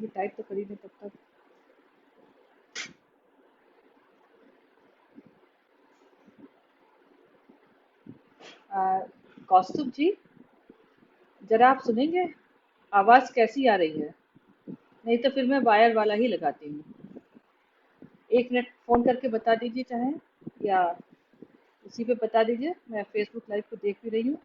अभी टाइप तो करी नहीं तब तक। कौस्तुभ जी, जरा आप सुनेंगे आवाज कैसी आ रही है? नहीं तो फिर मैं वायर वाला ही लगाती हूँ। एक मिनट फोन करके बता दीजिए चाहे, या उसी पे बता दीजिए, मैं फेसबुक लाइव को देख भी रही हूँ।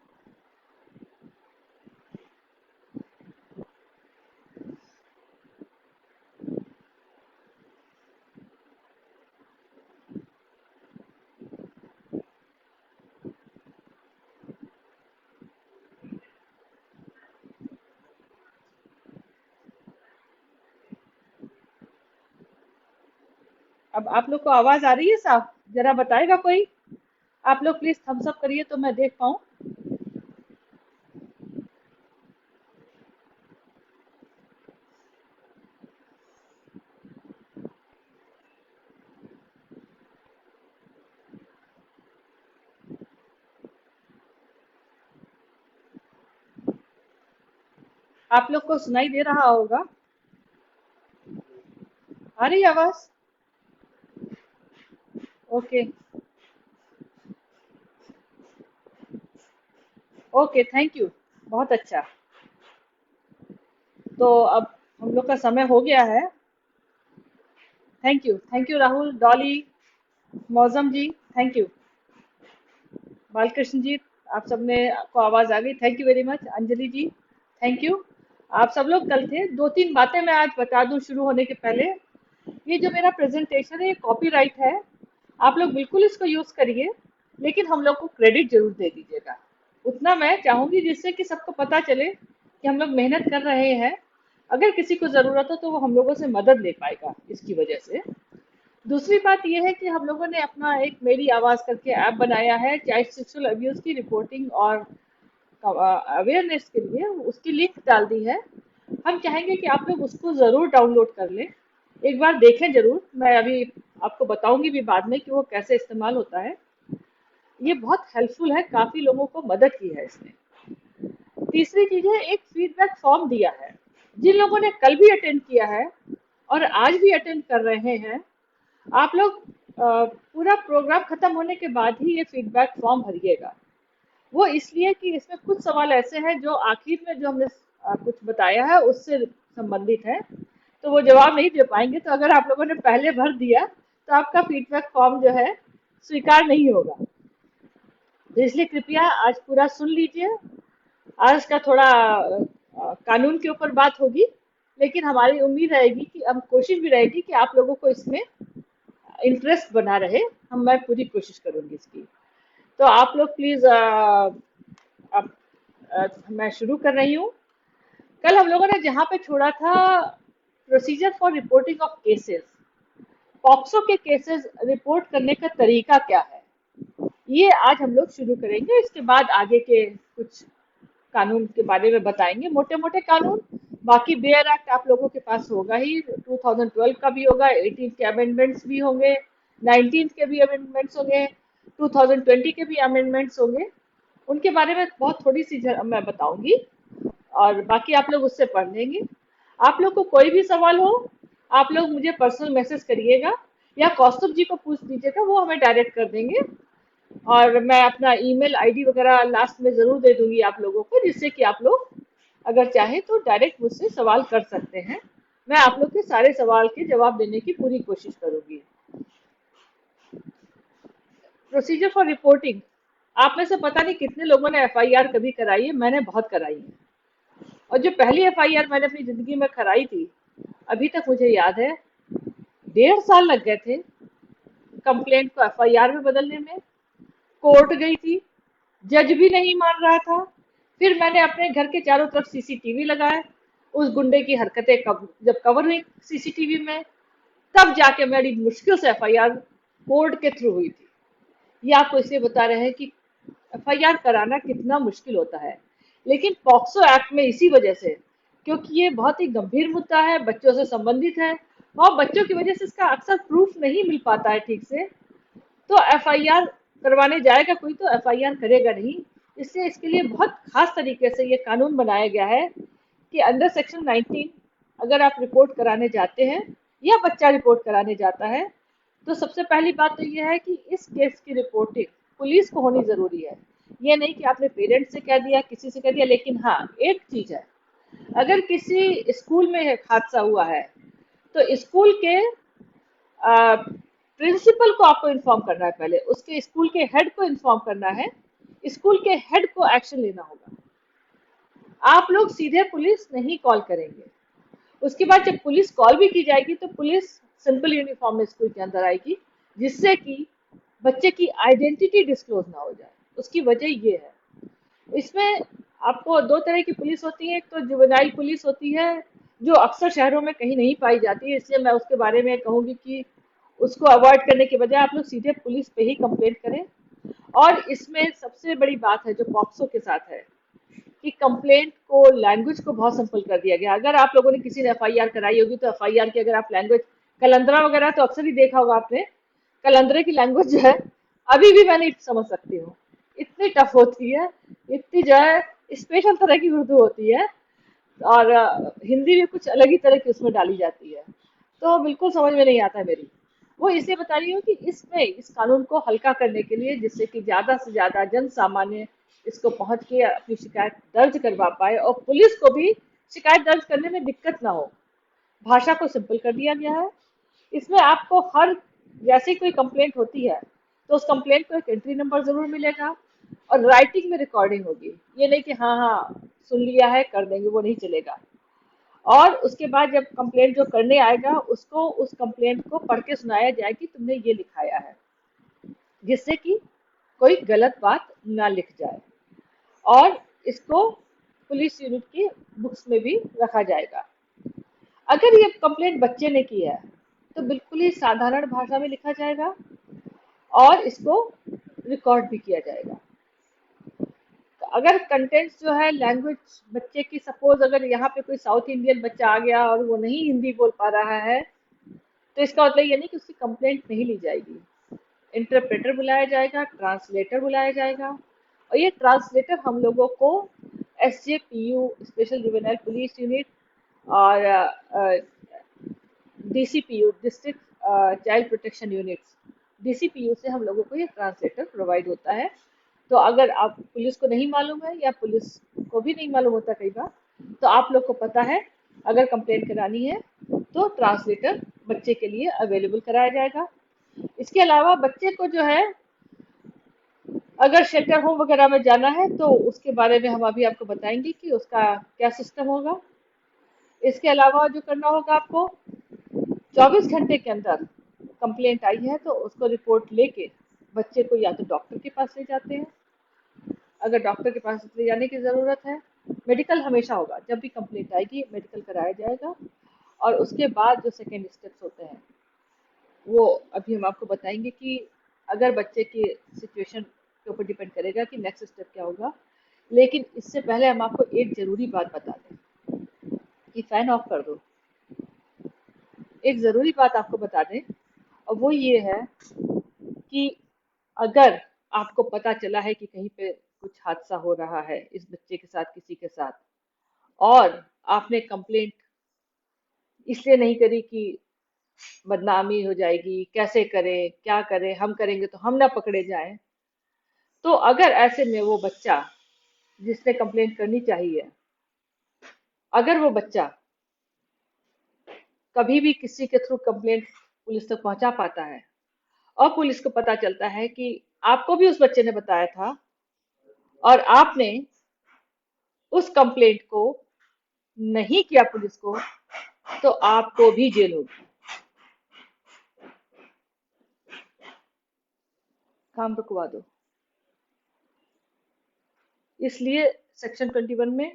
अब आप लोग को आवाज आ रही है साहब? जरा बताएगा कोई? आप लोग प्लीज थम्स अप करिए तो मैं देख पाऊँ। आप लोग को सुनाई दे रहा होगा? आ रही है आवाज? ओके। Okay, thank you. बहुत अच्छा। तो अब हम लोग का समय हो गया है। Thank you Rahul, Dolly, Mauzam ji, thank you. Balakrishna ji, आप सबने को आवाज आ गई, thank you very much. Anjali ji, thank you. आप सब लोग कल थे। दो तीन बातें मैं आज बता दूं शुरू होने के पहले। ये जो मेरा प्रेजेंटेशन है ये कॉपीराइट है, आप लोग बिल्कुल इसको यूज करिए, लेकिन हम लोग को क्रेडिट जरूर दे दीजिएगा। उतना मैं चाहूंगी जिससे कि सबको पता चले कि हम लोग मेहनत कर रहे हैं। अगर किसी को जरूरत हो तो वो हम लोगों से मदद ले पाएगा इसकी वजह से। दूसरी बात यह है कि हम लोगों ने अपना एक मेरी आवाज करके ऐप बनाया है चाइल्ड सेक्सुअल अब्यूज की रिपोर्टिंग और अवेयरनेस के लिए, उसकी लिंक डाल दी है। हम चाहेंगे कि आप लोग उसको जरूर डाउनलोड कर लें, एक बार देखें जरूर। मैं अभी आपको बताऊंगी भी बाद में कि वो कैसे इस्तेमाल होता है। ये बहुत हेल्पफुल है, काफी लोगों को मदद की है इसने। तीसरी चीज है, एक फीडबैक फॉर्म दिया है। जिन लोगों ने कल भी अटेंड किया है और आज भी अटेंड कर रहे हैं, आप लोग पूरा प्रोग्राम खत्म होने के बाद ही ये फीडबैक फॉर्म भरिएगा। वो इसलिए कि इसमें कुछ सवाल ऐसे हैं जो आखिर में जो हमने कुछ बताया है उससे संबंधित है, तो वो जवाब नहीं दे पाएंगे। तो अगर आप लोगों ने पहले भर दिया तो आपका फीडबैक फॉर्म जो है स्वीकार नहीं होगा। तो इसलिए कृपया आज पूरा सुन लीजिए। आज का थोड़ा कानून के ऊपर बात होगी, लेकिन हमारी उम्मीद रहेगी कि हम कोशिश भी रहेगी कि आप लोगों को इसमें इंटरेस्ट बना रहे। मैं पूरी कोशिश करूंगी इसकी। तो आप लोग प्लीज अब मैं शुरू कर रही हूँ। कल हम लोगों ने जहाँ पे छोड़ा था, procedure for reporting of cases, POCSO के केसेस रिपोर्ट करने का तरीका क्या है, ये आज हम लोग शुरू करेंगे। इसके बाद आगे के कुछ कानून के बारे में बताएंगे, मोटे मोटे कानून। बाकी बेयर एक्ट आप लोगों के पास होगा ही, 2012 का भी होगा, 18 के अमेंडमेंट्स भी होंगे, 19 के भी अमेंडमेंट्स होंगे, 2020 के भी अमेंडमेंट्स होंगे। उनके बारे में बहुत थोड़ी सी मैं बताऊंगी, और बाकी आप लोग उससे पढ़ लेंगे। आप लोग को कोई भी सवाल हो, आप लोग मुझे पर्सनल मैसेज करिएगा या कौस्तुभ जी को पूछ दीजिएगा, वो हमें डायरेक्ट कर देंगे। और मैं अपना ईमेल आईडी वगैरह लास्ट में जरूर दे दूंगी आप लोगों को, जिससे कि आप लोग अगर चाहे तो डायरेक्ट मुझसे सवाल कर सकते हैं। मैं आप लोग के सारे सवाल के जवाब देने की पूरी कोशिश करूंगी। प्रोसीजर फॉर रिपोर्टिंग, आप में से पता नहीं कितने लोगों ने एफआईआर कभी कराई है, मैंने बहुत कराई है। और जो पहली एफआईआर मैंने अपनी जिंदगी में कराई थी, अभी तक मुझे याद है, 1.5 साल लग गए थे कंप्लेंट को एफआईआर में बदलने में। कोर्ट गई थी, जज भी नहीं मान रहा था। फिर मैंने अपने घर के चारों तरफ सीसीटीवी लगाए, उस गुंडे की हरकतें जब कवर हुई सीसीटीवी में, तब जाके मेरी मुश्किल से एफआईआर कोर्ट के थ्रू हुई थी। ये आपको इसलिए बता रहे हैं कि एफआईआर कराना कितना मुश्किल होता है। लेकिन पॉक्सो एक्ट में इसी वजह से, क्योंकि ये बहुत ही गंभीर मुद्दा है, बच्चों से संबंधित है, और बच्चों की वजह से इसका अक्सर प्रूफ नहीं मिल पाता है ठीक से, तो एफआईआर करवाने जाएगा कोई तो एफआईआर करेगा नहीं। इसलिए इसके लिए बहुत खास तरीके से ये कानून बनाया गया है कि अंडर सेक्शन 19 अगर आप रिपोर्ट कराने जाते हैं या बच्चा रिपोर्ट कराने जाता है, तो सबसे पहली बात तो ये है कि इस केस की रिपोर्टिंग पुलिस को होनी जरूरी है। ये नहीं कि आपने पेरेंट्स से कह दिया, किसी से कह दिया। लेकिन हाँ, एक चीज है, अगर किसी स्कूल में एक हादसा हुआ है तो स्कूल के प्रिंसिपल को आपको इन्फॉर्म करना है, पहले उसके स्कूल के हेड को इन्फॉर्म करना है, स्कूल के हेड को एक्शन लेना होगा। आप लोग सीधे पुलिस नहीं कॉल करेंगे। उसके बाद जब पुलिस कॉल भी की जाएगी तो पुलिस सिंपल यूनिफॉर्म में स्कूल के अंदर आएगी, जिससे कि बच्चे की आइडेंटिटी डिस्क्लोज ना हो जाए। उसकी वजह ये है, इसमें आपको दो तरह की पुलिस होती है। एक तो जुवेनाइल पुलिस होती है, जो अक्सर शहरों में कहीं नहीं पाई जाती है, इसलिए मैं उसके बारे में कहूंगी कि उसको अवॉइड करने के बजाय आप लोग सीधे पुलिस पे ही कंप्लेंट करें। और इसमें सबसे बड़ी बात है जो पॉक्सो के साथ है, कि कंप्लेंट को, लैंग्वेज को बहुत सिंपल कर दिया गया। अगर आप लोगों ने किसी ने एफआईआर कराई होगी तो एफआईआर की अगर आप लैंग्वेज, कलंदरा वगैरह तो अक्सर ही देखा होगा आपने, कलंदरे की लैंग्वेज जो है अभी भी मैं नहीं समझ सकती हूँ, इतनी टफ होती है, इतनी जो है स्पेशल तरह की उर्दू होती है। और हिंदी भी कुछ अलग ही तरह की उसमें डाली जाती है, तो बिल्कुल समझ में नहीं आता मेरी। वो इसलिए बता रही हूँ कि इसमें इस कानून को हल्का करने के लिए, जिससे कि ज्यादा से ज्यादा जन सामान्य इसको पहुंच के अपनी शिकायत दर्ज करवा पाए और पुलिस को भी शिकायत दर्ज करने में दिक्कत ना हो, भाषा को सिंपल कर दिया गया है। इसमें आपको हर, जैसे कोई कंप्लेंट होती है तो उस कंप्लेंट को एक एंट्री नंबर जरूर मिलेगा और राइटिंग में रिकॉर्डिंग होगी। ये नहीं कि हाँ हाँ सुन लिया है कर देंगे, वो नहीं चलेगा। और उसके बाद जब कंप्लेंट जो करने आएगा उसको उस कंप्लेंट को पढ़ के सुनाया जाए कि तुमने ये लिखाया है, जिससे कि कोई गलत बात ना लिख जाए। और इसको पुलिस यूनिट की बुक्स में भी रखा जाएगा। अगर ये कंप्लेंट बच्चे ने की है तो बिल्कुल ही साधारण भाषा में लिखा जाएगा और इसको रिकॉर्ड भी किया जाएगा। तो अगर कंटेंट्स जो है, लैंग्वेज बच्चे की, सपोज अगर यहाँ पे कोई साउथ इंडियन बच्चा आ गया और वो नहीं हिंदी बोल पा रहा है, तो इसका मतलब ये नहीं कि उसकी कंप्लेंट नहीं ली जाएगी। इंटरप्रेटर बुलाया जाएगा, ट्रांसलेटर बुलाया जाएगा, और ये ट्रांसलेटर हम लोगों को एसजेपीयू, स्पेशल जुवेनाइल पुलिस यूनिट, और DCPU, district child protection units, DCPU से हम लोगों को ये ट्रांसलेटर प्रोवाइड होता है। तो अगर आप, पुलिस को नहीं मालूम है या पुलिस को भी नहीं मालूम होता कई बार, तो आप लोग को पता है अगर कंप्लेंट करानी है तो ट्रांसलेटर बच्चे के लिए अवेलेबल कराया जाएगा। इसके अलावा बच्चे को जो है, अगर शेल्टर होम वगैरह में जाना है तो उसके बारे में हम अभी आपको बताएंगे कि उसका क्या सिस्टम होगा। इसके अलावा जो करना होगा आपको, 24 घंटे के अंदर कंप्लेंट आई है तो उसको रिपोर्ट लेके बच्चे को या तो डॉक्टर के पास ले जाते हैं, अगर डॉक्टर के पास ले जाने की ज़रूरत है। मेडिकल हमेशा होगा, जब भी कंप्लेंट आएगी मेडिकल कराया जाएगा। और उसके बाद जो सेकेंड स्टेप्स होते हैं वो अभी हम आपको बताएंगे कि अगर बच्चे की सिचुएशन के ऊपर डिपेंड करेगा कि नेक्स्ट स्टेप क्या होगा। लेकिन इससे पहले हम आपको एक ज़रूरी बात बता दें कि फ़ैन ऑफ कर दो। एक ज़रूरी बात आपको बता दें, और वो ये है कि अगर आपको पता चला है कि कहीं पे कुछ हादसा हो रहा है इस बच्चे के साथ, किसी के साथ, और आपने कंप्लेंट इसलिए नहीं करी कि बदनामी हो जाएगी, कैसे करें, क्या करें, हम करेंगे तो हम ना पकड़े जाएं, तो अगर ऐसे में वो बच्चा जिसने कंप्लेंट करनी चाहिए, अगर वो बच्चा कभी भी किसी के थ्रू कंप्लेंट पुलिस तक पहुंचा पाता है और पुलिस को पता चलता है कि आपको भी उस बच्चे ने बताया था और आपने उस कंप्लेंट को नहीं किया पुलिस को, तो आपको भी जेल होगी। काम रुकवा दो। इसलिए सेक्शन 21 में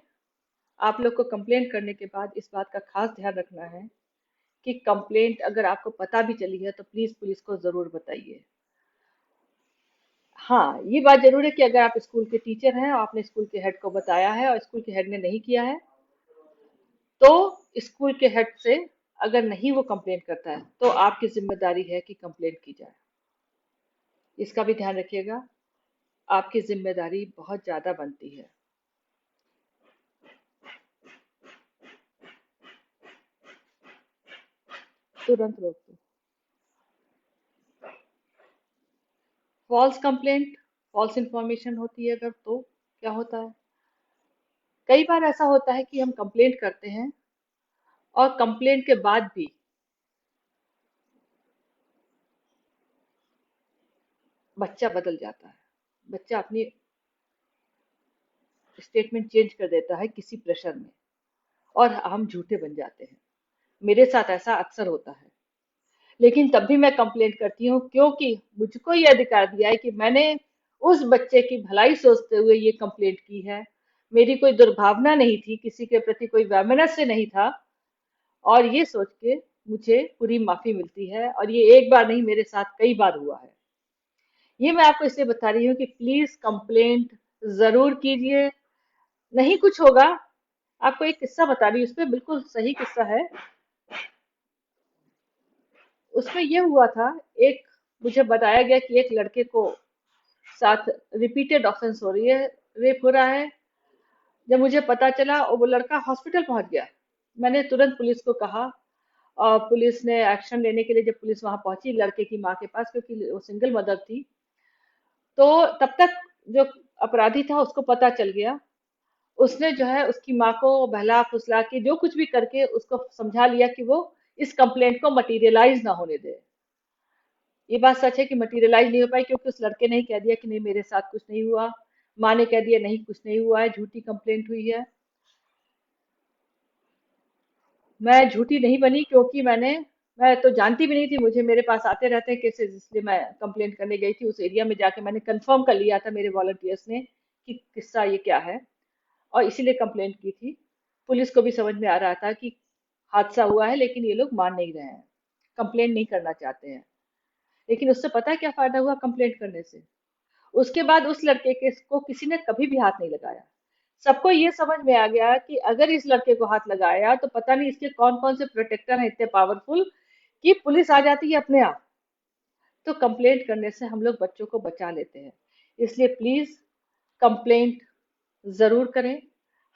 आप लोग को कंप्लेंट करने के बाद इस बात का खास ध्यान रखना है कि कंप्लेंट अगर आपको पता भी चली है तो प्लीज पुलिस को जरूर बताइए। हाँ, ये बात जरूर है कि अगर आप स्कूल के टीचर हैं और आपने स्कूल के हेड को बताया है और स्कूल के हेड ने नहीं किया है, तो स्कूल के हेड से अगर नहीं वो कंप्लेंट करता है तो आपकी जिम्मेदारी है कि कंप्लेंट की जाए। इसका भी ध्यान रखिएगा, आपकी जिम्मेदारी बहुत ज्यादा बनती है। तुरंत रोक दो। फॉल्स कंप्लेंट, फॉल्स इंफॉर्मेशन होती है अगर, तो क्या होता है, कई बार ऐसा होता है कि हम कंप्लेंट करते हैं और कंप्लेंट के बाद भी बच्चा बदल जाता है, बच्चा अपनी स्टेटमेंट चेंज कर देता है किसी प्रेशर में, और हम झूठे बन जाते हैं। मेरे साथ ऐसा अक्सर होता है, लेकिन तब भी मैं कंप्लेंट करती हूँ, क्योंकि मुझको ये अधिकार दिया है कि मैंने उस बच्चे की भलाई सोचते हुए ये कंप्लेंट की है। मेरी कोई दुर्भावना नहीं थी, किसी के प्रति कोई वैमनस्य नहीं था, और ये सोच के मुझे पूरी माफी मिलती है, और ये एक बार नहीं, मेरे साथ कई बार हुआ है। ये मैं आपको इसलिए बता रही हूँ कि प्लीज कंप्लेंट जरूर कीजिए, नहीं कुछ होगा। आपको एक किस्सा बता रही हूँ, उसपे बिल्कुल सही किस्सा है। उसमें ये हुआ था, एक मुझे बताया गया कि एक लड़के को साथ रिपीटेड ऑफेंस हो रही है, रेप हो रहा है। जब मुझे पता चला और वो लड़का हॉस्पिटल पहुंच गया, मैंने तुरंत पुलिस को कहा, और पुलिस ने एक्शन लेने के लिए, जब पुलिस वहां पहुंची लड़के की माँ के पास, क्योंकि वो सिंगल मदर थी, तो तब तक जो अपराधी था उसको पता चल गया। उसने जो है उसकी माँ को बहला फुसला के जो कुछ भी करके उसको समझा लिया कि वो इस कंप्लेंट को मटीरियलाइज ना होने दे। ये बात सच है कि मटीरियलाइज नहीं हो पाई, क्योंकि उस लड़के ने ही कह दिया कि नहीं मेरे साथ कुछ नहीं हुआ, माँ ने कह दिया नहीं कुछ नहीं हुआ है, झूठी कंप्लेंट हुई है। मैं झूठी नहीं बनी, क्योंकि मैं तो जानती भी नहीं थी, मुझे मेरे पास आते रहते हैं केसेस, इसलिए मैं कंप्लेंट करने गई थी। उस एरिया में जाके मैंने कंफर्म कर लिया था मेरे वॉलंटियर्स ने कि किस्सा ये क्या है, और इसीलिए कंप्लेंट की थी। पुलिस को भी समझ में आ रहा था कि हादसा हुआ है, लेकिन ये लोग मान नहीं रहे हैं, कंप्लेंट नहीं करना चाहते हैं। लेकिन उससे पता है क्या फायदा हुआ कंप्लेंट करने से? उसके बाद उस लड़के के को किसी ने कभी भी हाथ नहीं लगाया। सबको ये समझ में आ गया कि अगर इस लड़के को हाथ लगाया तो पता नहीं इसके कौन कौन से प्रोटेक्टर हैं इतने पावरफुल कि पुलिस आ जाती है अपने आप। तो कंप्लेंट करने से हम लोग बच्चों को बचा लेते हैं। इसलिए प्लीज कंप्लेंट जरूर करें।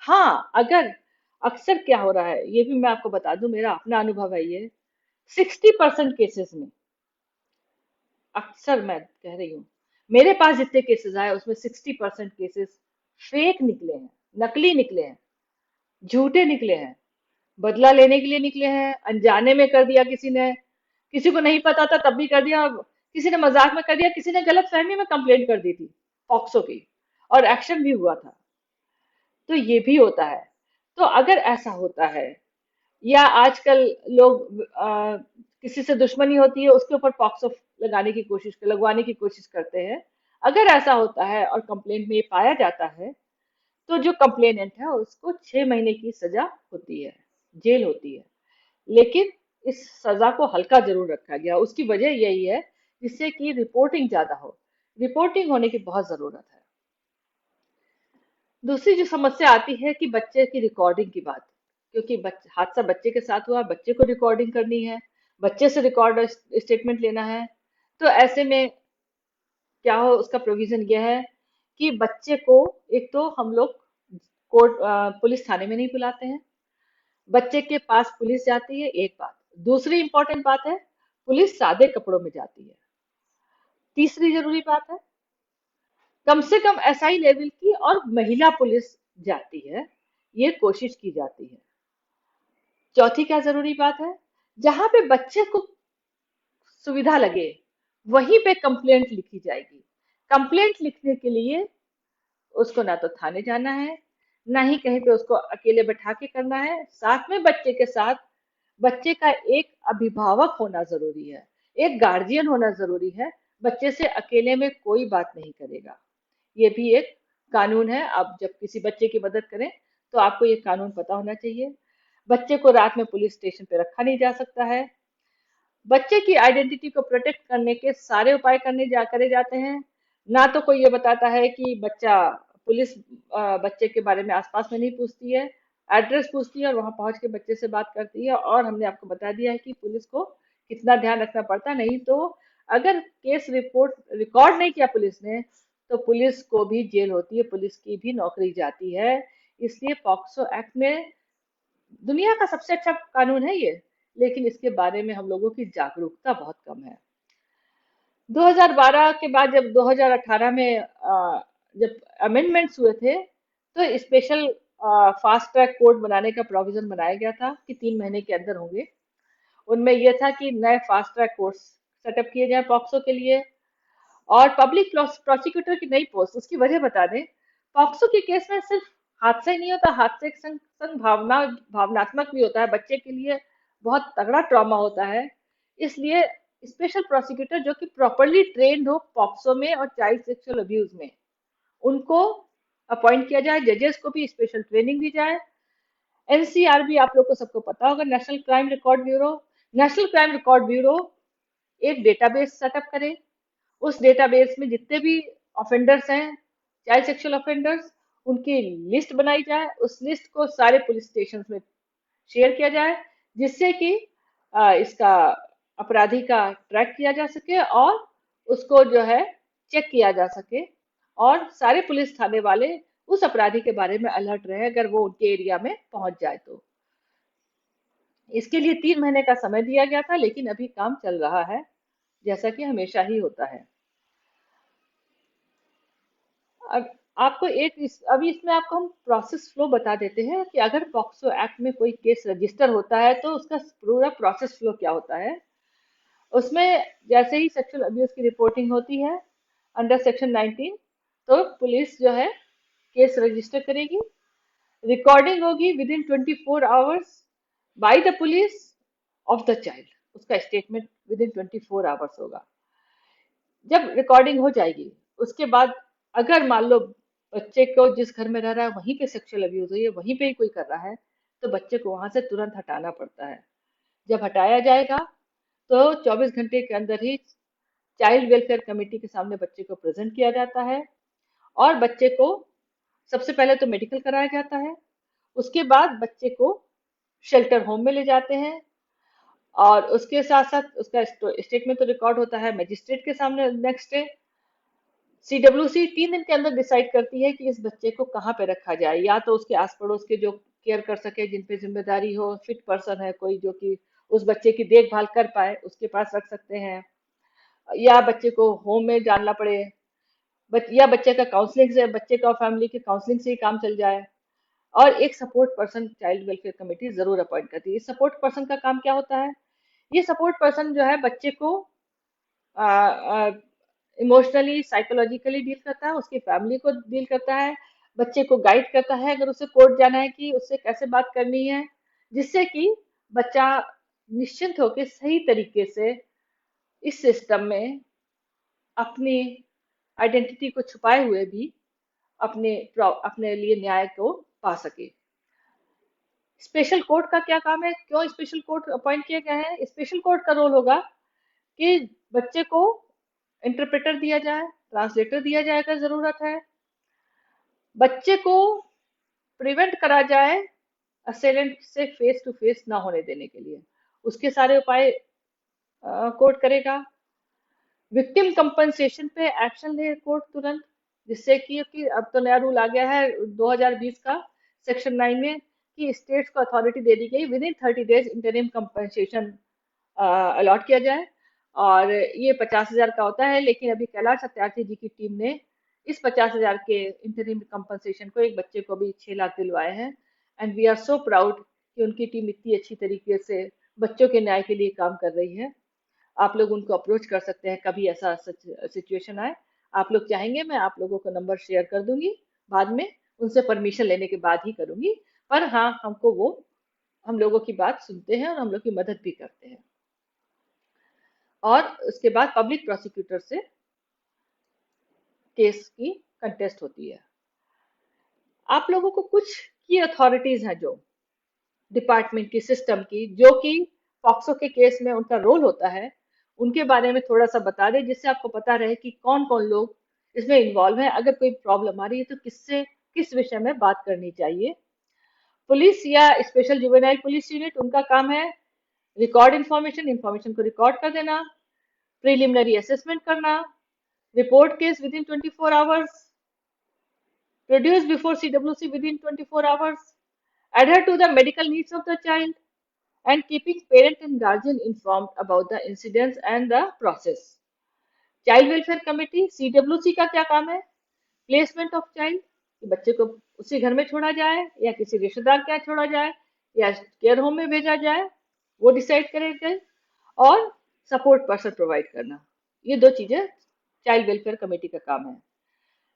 हाँ, अगर अक्सर क्या हो रहा है ये भी मैं आपको बता दूं, मेरा अपना अनुभव है ये। 60% केसेस में, अक्सर मैं कह रही हूँ, मेरे पास जितने केसेस आए उसमें 60% केसेस फेक निकले हैं, नकली निकले हैं, झूठे निकले हैं, बदला लेने के लिए निकले हैं, अनजाने में कर दिया किसी ने, किसी को नहीं पता था तब भी कर दिया, किसी ने मजाक में कर दिया, किसी ने गलत फहमी में कंप्लेंट कर दी थी पॉक्सो की, और एक्शन भी हुआ था। तो ये भी होता है। तो अगर ऐसा होता है, या आजकल लोग किसी से दुश्मनी होती है उसके ऊपर पॉक्सो लगवाने की कोशिश करते हैं। अगर ऐसा होता है और कंप्लेंट में ये पाया जाता है, तो जो कंप्लेनेंट है उसको 6 महीने की सजा होती है, जेल होती है। लेकिन इस सजा को हल्का जरूर रखा गया, उसकी वजह यही है जिससे कि रिपोर्टिंग ज्यादा हो। रिपोर्टिंग होने की बहुत जरूरत है। दूसरी जो समस्या आती है कि बच्चे की रिकॉर्डिंग की बात, क्योंकि हादसा बच्चे के साथ हुआ, बच्चे को रिकॉर्डिंग करनी है, बच्चे से रिकॉर्ड स्टेटमेंट लेना है। तो ऐसे में क्या हो, उसका प्रोविजन यह है कि बच्चे को, एक तो हम लोग कोर्ट पुलिस थाने में नहीं बुलाते हैं, बच्चे के पास पुलिस जाती है, एक बात। दूसरी इंपॉर्टेंट बात है, पुलिस सादे कपड़ों में जाती है। तीसरी जरूरी बात है, कम से कम एसआई लेवल की और महिला पुलिस जाती है, ये कोशिश की जाती है। चौथी क्या जरूरी बात है, जहां पे बच्चे को सुविधा लगे वहीं पे कंप्लेंट लिखी जाएगी। कंप्लेंट लिखने के लिए उसको ना तो थाने जाना है, ना ही कहीं पे उसको अकेले बैठा के करना है, साथ में बच्चे के साथ बच्चे का एक अभिभावक होना जरूरी है, एक गार्जियन होना जरूरी है। बच्चे से अकेले में कोई बात नहीं करेगा। ये भी एक कानून है। आप जब किसी बच्चे की मदद करें तो आपको ये कानून पता होना चाहिए। बच्चे को रात में पुलिस स्टेशन पे रखा नहीं जा सकता है। बच्चे की आइडेंटिटी को प्रोटेक्ट करने के सारे उपाय करे जाते हैं। ना तो कोई ये बताता है कि पुलिस बच्चे के बारे में आसपास में नहीं पूछती है, एड्रेस पूछती है और वहां पहुंच के बच्चे से बात करती है। और हमने आपको बता दिया है कि पुलिस को कितना ध्यान रखना पड़ता है। नहीं तो अगर केस रिपोर्ट रिकॉर्ड नहीं किया पुलिस ने, तो पुलिस को भी जेल होती है, पुलिस की भी नौकरी जाती है। इसलिए पॉक्सो एक्ट में दुनिया का सबसे अच्छा कानून है ये, लेकिन इसके बारे में हम लोगों की जागरूकता बहुत कम है। 2012 के बाद जब 2018 में जब अमेंडमेंट्स हुए थे, तो स्पेशल फास्ट ट्रैक कोर्ट बनाने का प्रोविजन बनाया गया था कि 3 महीने के अंदर होंगे। उनमें यह था कि नए फास्ट ट्रैक कोर्ट्स सेटअप किए जाए पॉक्सो के लिए, और पब्लिक प्रोसिक्यूटर की नई पोस्ट। उसकी वजह बता दें, पॉक्सो के केस में सिर्फ हादसा ही नहीं होता, हादसे के संग संग भावनात्मक भी होता है, बच्चे के लिए बहुत तगड़ा ट्रॉमा होता है। इसलिए स्पेशल प्रोसिक्यूटर जो कि प्रॉपरली ट्रेंड हो पॉक्सो में और चाइल्ड सेक्सुअल अब्यूज में, उनको अपॉइंट किया जाए। जजेस को भी स्पेशल ट्रेनिंग दी जाए। एनसीआरबी आप लोग को सबको पता होगा, national crime record bureau. National crime record bureau एक डेटाबेस सेटअप करे। उस डेटाबेस में जितने भी ऑफेंडर्स हैं, चाइल्ड सेक्सुअल ऑफेंडर्स, उनकी लिस्ट बनाई जाए। उस लिस्ट को सारे पुलिस स्टेशन में शेयर किया जाए, जिससे कि इसका अपराधी का ट्रैक किया जा सके और उसको जो है चेक किया जा सके, और सारे पुलिस थाने वाले उस अपराधी के बारे में अलर्ट रहे अगर वो उनके एरिया में पहुंच जाए तो। इसके लिए 3 महीने का समय दिया गया था, लेकिन अभी काम चल रहा है, जैसा कि हमेशा ही होता है। अब आपको अभी इसमें आपको हम प्रोसेस फ्लो बता देते हैं कि अगर पॉक्सो एक्ट में कोई केस रजिस्टर होता है तो उसका पूरा प्रोसेस फ्लो क्या होता है। उसमें जैसे ही सेक्सुअल अब्यूज की रिपोर्टिंग होती है अंडर सेक्शन 19, तो पुलिस जो है केस रजिस्टर करेगी। रिकॉर्डिंग होगी with in 24 hours by the police of the child. उसका स्टेटमेंट विद इन 24 आवर्स होगा। जब रिकॉर्डिंग हो जाएगी, उसके बाद अगर मान लो बच्चे को जिस घर में रह रहा है वहीं पे सेक्सुअल अब्यूज हुई है, वहीं पे ही कोई कर रहा है, तो बच्चे को वहां से तुरंत हटाना पड़ता है। जब हटाया जाएगा तो 24 घंटे के अंदर ही चाइल्ड वेलफेयर कमेटी के सामने बच्चे को प्रेजेंट किया जाता है, और बच्चे को सबसे पहले तो मेडिकल कराया जाता है। उसके बाद बच्चे को शेल्टर होम में ले जाते हैं, और उसके साथ साथ उसका स्टेटमेंट तो रिकॉर्ड होता है मजिस्ट्रेट के सामने। नेक्स्ट डे सीडब्ल्यूसी 3 दिन के अंदर डिसाइड करती है कि इस बच्चे को कहाँ पे रखा जाए। या तो उसके आस पड़ोस के जो केयर कर सके, जिन पे जिम्मेदारी हो, फिट पर्सन है कोई जो कि उस बच्चे की देखभाल कर पाए, उसके पास रख सकते हैं, या बच्चे को होम में डालना पड़े, या बच्चे का काउंसलिंग से, बच्चे का और फैमिली के काउंसलिंग से ही काम चल जाए। और एक support person child welfare committee जरूर अपॉइंट करती है। इस सपोर्ट पर्सन का काम क्या होता है? ये सपोर्ट पर्सन जो है बच्चे को इमोशनली साइकोलॉजिकली डील करता है, उसकी फैमिली को डील करता है, बच्चे को गाइड करता है अगर उसे कोर्ट जाना है कि उससे कैसे बात करनी है, जिससे कि बच्चा निश्चिंत होकर सही तरीके से इस सिस्टम में अपनी आइडेंटिटी को छुपाए हुए भी अपने लिए न्याय को पा सके। स्पेशल कोर्ट का क्या काम है? क्यों स्पेशल कोर्ट अपॉइंट किए गए हैं? स्पेशल कोर्ट का रोल होगा कि बच्चे को इंटरप्रेटर दिया जाए, ट्रांसलेटर दिया जाए अगर जरूरत है, बच्चे को प्रिवेंट करा जाए असेलेंट से फेस टू फेस ना होने देने के लिए, उसके सारे उपाय कोर्ट करेगा। विक्टिम कंपनसेशन पे एक्शन ले कोर्ट तुरंत, जिससे कि अब तो नया रूल आ गया है 2020 का सेक्शन 9 में, कि स्टेट्स को अथॉरिटी दे दी गई within 30 days interim compensation allot किया जाए। और ये 50,000 का होता है, लेकिन अभी कैलाश सत्यार्थी जी की टीम ने इस 50,000 के इंटरिम कंपनसेशन को एक बच्चे को भी 6 लाख दिलवाए हैं। And we are so proud कि उनकी टीम इतनी अच्छी तरीके से बच्चों के न्याय के लिए काम कर रही है। आप लोग उनको अप्रोच कर सकते हैं कभी ऐसा सिचुएशन आए। आप लोग चाहेंगे मैं आप लोगों को नंबर शेयर कर दूंगी बाद में, उनसे परमिशन लेने के बाद ही करूंगी। पर हाँ, हमको वो हम लोगों की बात सुनते हैं और हम लोग की मदद भी करते हैं। और उसके बाद पब्लिक प्रोसिक्यूटर से केस की कंटेस्ट होती है। आप लोगों को कुछ की अथॉरिटीज हैं जो डिपार्टमेंट की, सिस्टम की, जो कि पॉक्सो के केस में उनका रोल होता है, उनके बारे में थोड़ा सा बता दें, जिससे आपको पता रहे कि कौन कौन लोग इसमें इन्वॉल्व हैं। अगर कोई प्रॉब्लम आ रही है तो किससे किस विषय में बात करनी चाहिए। पुलिस या स्पेशल जुवेनाइल पुलिस यूनिट, उनका काम है रिकॉर्ड इंफॉर्मेशन को रिकॉर्ड कर देना, प्रिलिमिनरी असेसमेंट करना, report case with in 24 hours, produce before CWC with in 24 hours, adhere to the medical needs of the child, and keeping parent and guardian informed about the incidents and the process. Child welfare committee CWC का क्या काम है? Placement of child, कि बच्चे को उसी घर में छोड़ा जाए या किसी रिश्तेदार के यहाँ छोड़ा जाए या केयर होम में भेजा जाए, वो डिसाइड करेंगे। और सपोर्ट पर्सन प्रोवाइड करना, ये दो चीजें चाइल्ड वेलफेयर कमेटी का काम है।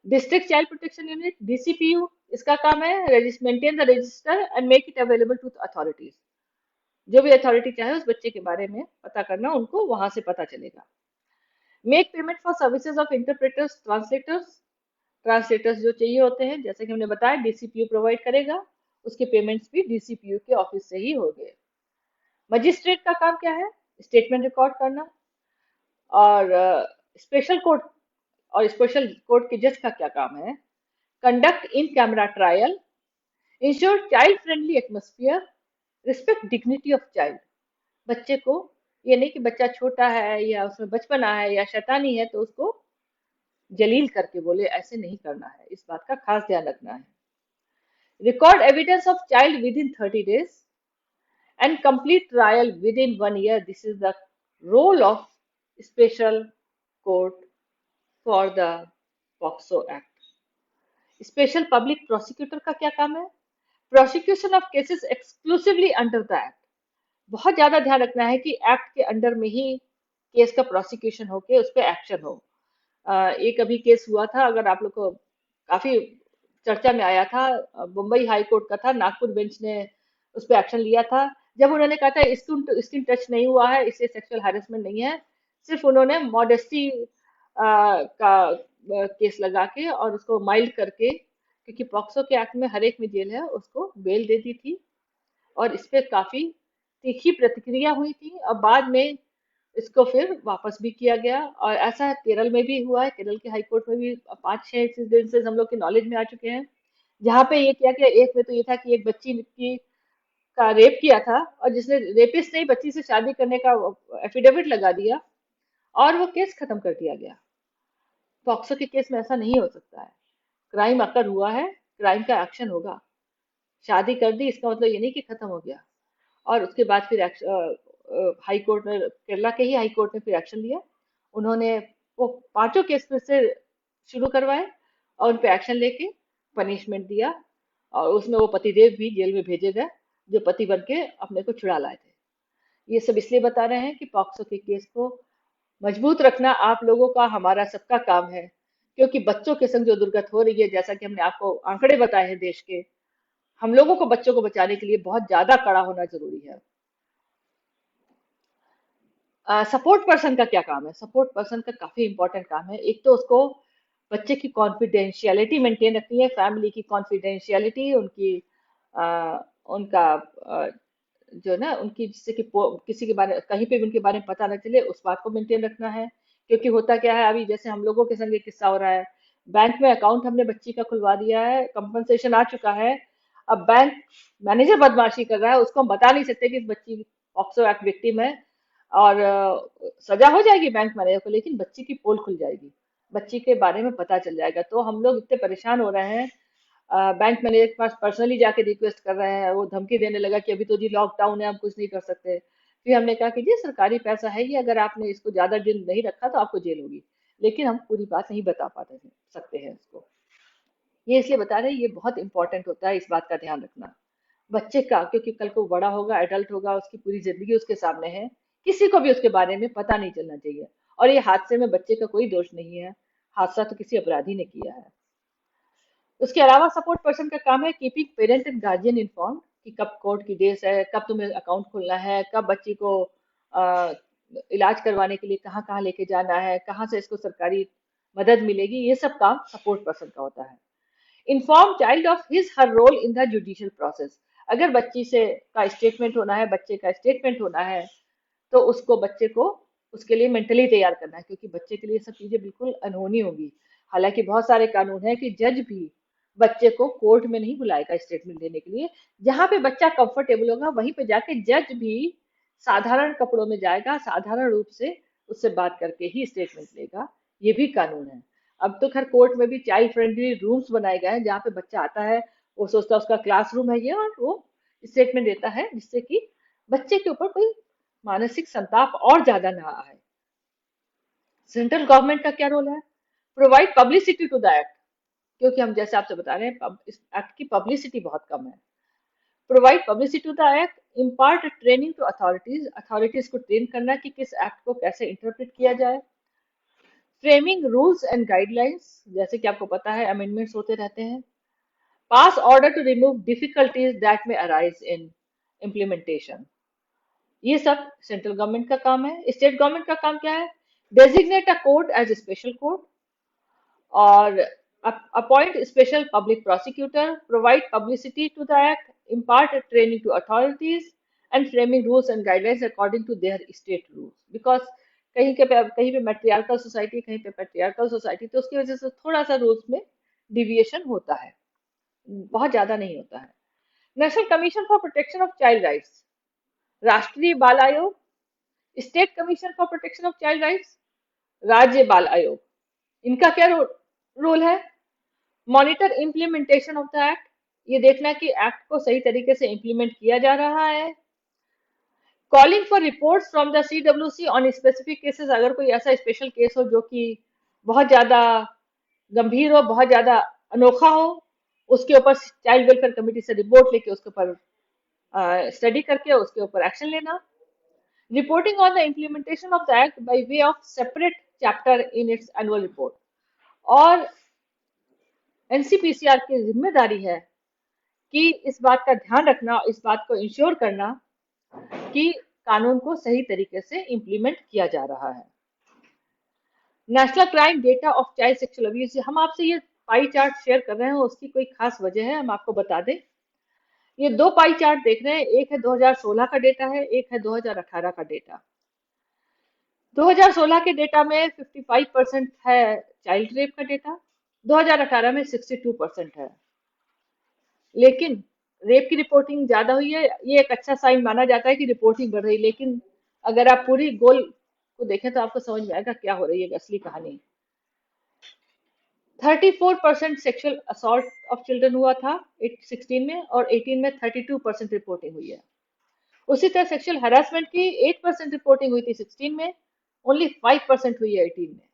District child protection unit DCPU, इसका काम है maintain the register and make it available to authorities. जो भी अथॉरिटी चाहे उस बच्चे के बारे में पता करना, उनको वहां से पता चलेगा। Make payment for services of interpreters, translators, translators जो चाहिए होते हैं, जैसे कि हमने बताया DCPU प्रोवाइड करेगा, उसके पेमेंट्स भी DCPU के ऑफिस से ही होंगे। मजिस्ट्रेट का काम क्या है? स्टेटमेंट रिकॉर्ड करना। और स्पेशल कोर्ट और स्पेशल कोर्ट के जज का क्या काम है? Conduct in camera trial, ensure child friendly atmosphere, respect dignity of child. बच्चे को ये नहीं कि बच्चा छोटा है या उसमें बचपना है या शैतानी है तो उसको जलील करके बोले, ऐसे नहीं करना है, इस बात का खास ध्यान रखना है। Record evidence of child with in 30 days and complete trial within 1 year. This is the role of special court for the POCSO Act. Special public prosecutor का क्या काम है? Prosecution of cases exclusively under the act. बहुत ज्यादा ध्यान रखना है कि एक्ट के अंडर में ही केस का प्रोसिक्यूशन हो के उस पर एक्शन हो। एक अभी केस हुआ था, अगर आप लोग को काफी चर्चा में आया था, मुंबई हाई कोर्ट का था, नागपुर बेंच ने उस पर एक्शन लिया था। जब उन्होंने कहा था स्किन टच नहीं हुआ है, इससे सेक्सुअल हैरेसमेंट नहीं है, सिर्फ उन्होंने मॉडेस्टी का केस लगा के और उसको माइल्ड करके, क्योंकि पॉक्सो के एक्ट में हर एक में जेल है, उसको बेल दे दी थी। और इस पे काफी तीखी प्रतिक्रिया हुई थी और बाद में इसको फिर वापस भी किया गया। और ऐसा केरल में भी हुआ है, केरल के हाई कोर्ट में भी 5-6 इंसिडेंसेस हम लोग की नॉलेज में आ चुके हैं, जहाँ पे ये किया गया। एक में तो ये था कि एक बच्ची की का रेप किया था और जिसने रेपिस्ट नहीं, बच्ची से शादी करने का एफिडेविट लगा दिया और वो केस खत्म कर दिया गया। पॉक्सो के केस में ऐसा नहीं हो सकता है। क्राइम अकर हुआ है, क्राइम का एक्शन होगा। शादी कर दी इसका मतलब ये नहीं कि खत्म हो गया। और उसके बाद फिर हाई कोर्ट ने, केरला के ही हाई कोर्ट ने फिर एक्शन लिया। उन्होंने वो पांचों केस फिर से शुरू करवाए और उन पे एक्शन लेके पनिशमेंट दिया। और उसमें वो पतिदेव भी जेल में भेजे गए जो पति बन के अपने को छुड़ा लाए थे। ये सब इसलिए बता रहे हैं कि पॉक्सो के केस को मजबूत रखना आप लोगों का, हमारा सबका काम है। क्योंकि बच्चों के संग जो दुर्गत हो रही है, जैसा कि हमने आपको आंकड़े बताए हैं देश के, हम लोगों को बच्चों को बचाने के लिए बहुत ज्यादा कड़ा होना जरूरी है। सपोर्ट पर्सन का क्या काम है? सपोर्ट पर्सन का काफी इंपॉर्टेंट काम है। एक तो उसको बच्चे की कॉन्फिडेंशियलिटी मेंटेन रखनी है, फैमिली की कॉन्फिडेंशियलिटी, उनकी उनका जो ना उनकी, जिससे कि किसी के बारे, कहीं पे भी उनके बारे में पता न चले, उस बात को मेंटेन रखना है। क्योंकि होता क्या है, अभी जैसे हम लोगों के संग एक किस्सा हो रहा है, बैंक में अकाउंट हमने बच्ची का खुलवा दिया है, कंपनसेशन आ चुका है, अब बैंक मैनेजर बदमाशी कर रहा है, उसको हम बता नहीं सकते कि इस बच्ची पॉक्सो एक्ट विक्टिम है। और सजा हो जाएगी बैंक मैनेजर को, लेकिन बच्ची की पोल खुल जाएगी, बच्ची के बारे में पता चल जाएगा। तो हम लोग इतने परेशान हो रहे हैं, बैंक मैनेजर के पास पर्सनली जाके रिक्वेस्ट कर रहे हैं। वो धमकी देने लगा कि अभी तो जी लॉकडाउन है, हम कुछ नहीं कर सकते। फिर हमने कहा कि जी सरकारी पैसा है ये, अगर आपने इसको ज्यादा दिन नहीं रखा तो आपको जेल होगी, लेकिन हम पूरी बात नहीं बता पाते हैं, सकते हैं इसको। ये इसलिए बता रहे हैं, ये बहुत इंपॉर्टेंट होता है इस बात का ध्यान रखना बच्चे का, क्योंकि कल को बड़ा होगा, एडल्ट होगा, उसकी पूरी जिंदगी उसके सामने है, किसी को भी उसके बारे में पता नहीं चलना चाहिए। और ये हादसे में बच्चे का कोई दोष नहीं है, हादसा तो किसी अपराधी ने किया है। उसके अलावा सपोर्ट पर्सन का काम है keeping parent and guardian inform, कि कब कोर्ट की डेट है, कब तुम्हें अकाउंट खोलना है, कब बच्ची को अ, इलाज करवाने के लिए कहाँ कहाँ लेके जाना है, कहाँ से इसको सरकारी मदद मिलेगी, ये सब काम सपोर्ट पर्सन का होता है। Inform child of his her role in the judicial process. अगर बच्ची से का स्टेटमेंट होना है, बच्चे का स्टेटमेंट होना है, तो उसको, बच्चे को उसके लिए मेंटली तैयार करना है, क्योंकि बच्चे के लिए सब चीजें बिल्कुल अनहोनी होगी। हालांकि बहुत सारे कानून है कि जज भी बच्चे को कोर्ट में नहीं बुलाएगा स्टेटमेंट देने के लिए। जहां पे बच्चा कंफर्टेबल होगा वहीं पे जाके जज भी साधारण कपड़ों में जाएगा, साधारण रूप से उससे बात करके ही स्टेटमेंट लेगा। ये भी कानून है। अब तो खैर कोर्ट में भी चाइल्ड फ्रेंडली रूम्स बनाए गए हैं, जहाँ पे बच्चा आता है, वो सोचता है उसका क्लासरूम है ये, और वो स्टेटमेंट देता है, जिससे कि बच्चे के ऊपर कोई मानसिक संताप और ज्यादा ना आए। सेंट्रल गवर्नमेंट का क्या रोल है? Provide publicity to the act, क्योंकि हम जैसे आपसे बता रहे हैं इस एक्ट की पब्लिसिटी बहुत कम है। Provide publicity to the act, impart training to authorities, authorities को ट्रेन करना कि किस एक्ट को कैसे इंटरप्रेट किया जाए। फ्रेमिंग रूल्स एंड गाइडलाइंस, जैसे कि आपको पता है अमेंडमेंट्स होते रहते हैं। Pass order to remove difficulties that may arise in implementation, ये सब सेंट्रल गवर्नमेंट का काम है। स्टेट गवर्नमेंट का काम क्या है? Designate a court as a special court, और appoint special public prosecutor, provide publicity to the act, impart training to authorities, and framing rules and guidelines according to their state rules. Because कहीं पे मैट्रियार्कल society, कहीं पे patriarchal society, तो उसकी वजह से थोड़ा सा रूल्स में डिविएशन होता है, बहुत ज्यादा नहीं होता है। National commission for protection of child rights, राष्ट्रीय बाल आयोग, state commission for protection of child rights, राज्य बाल आयोग, इनका क्या रोल है? Monitor implementation of the act, ये देखना कि एक्ट को सही तरीके से इम्प्लीमेंट किया जा रहा है। Calling for reports from the CWC on specific cases, अगर कोई ऐसा स्पेशल केस हो जो कि बहुत ज्यादा गंभीर हो, बहुत ज्यादा अनोखा हो, उसके ऊपर चाइल्ड वेलफेयर कमेटी से रिपोर्ट लेके उसके ऊपर स्टडी करके उसके ऊपर एक्शन लेना। Reporting on the implementation of the act by way of separate chapter in its annual report, और NCPCR की जिम्मेदारी है कि इस बात का ध्यान रखना, इस बात को इंश्योर करना कि कानून को सही तरीके से इम्प्लीमेंट किया जा रहा है। National crime data of child sexual abuse, हम आपसे ये पाई चार्ट शेयर कर रहे हैं, उसकी कोई खास वजह है, हम आपको बता दें। ये दो पाई चार्ट देख रहे हैं, एक है 2016 का डेटा है, एक है 2018 का डेटा। 2016 के डेटा में 55% है चाइल्ड रेप का डेटा, 2018 में 62% है। लेकिन रेप की रिपोर्टिंग ज्यादा हुई है, ये एक अच्छा साइन माना जाता है कि रिपोर्टिंग बढ़ रही है। लेकिन अगर आप पूरी गोल को देखें तो आपको समझ में आएगा क्या हो रही है असली कहानी। 34% सेक्सुअल असॉल्ट ऑफ चिल्ड्रन हुआ था 16 में, और 18 में 32% रिपोर्टिंग हुई है। उसी तरह सेक्सुअल हरासमेंट की 8% रिपोर्टिंग हुई थी 16 में, ओनली 5% हुई है 18 में।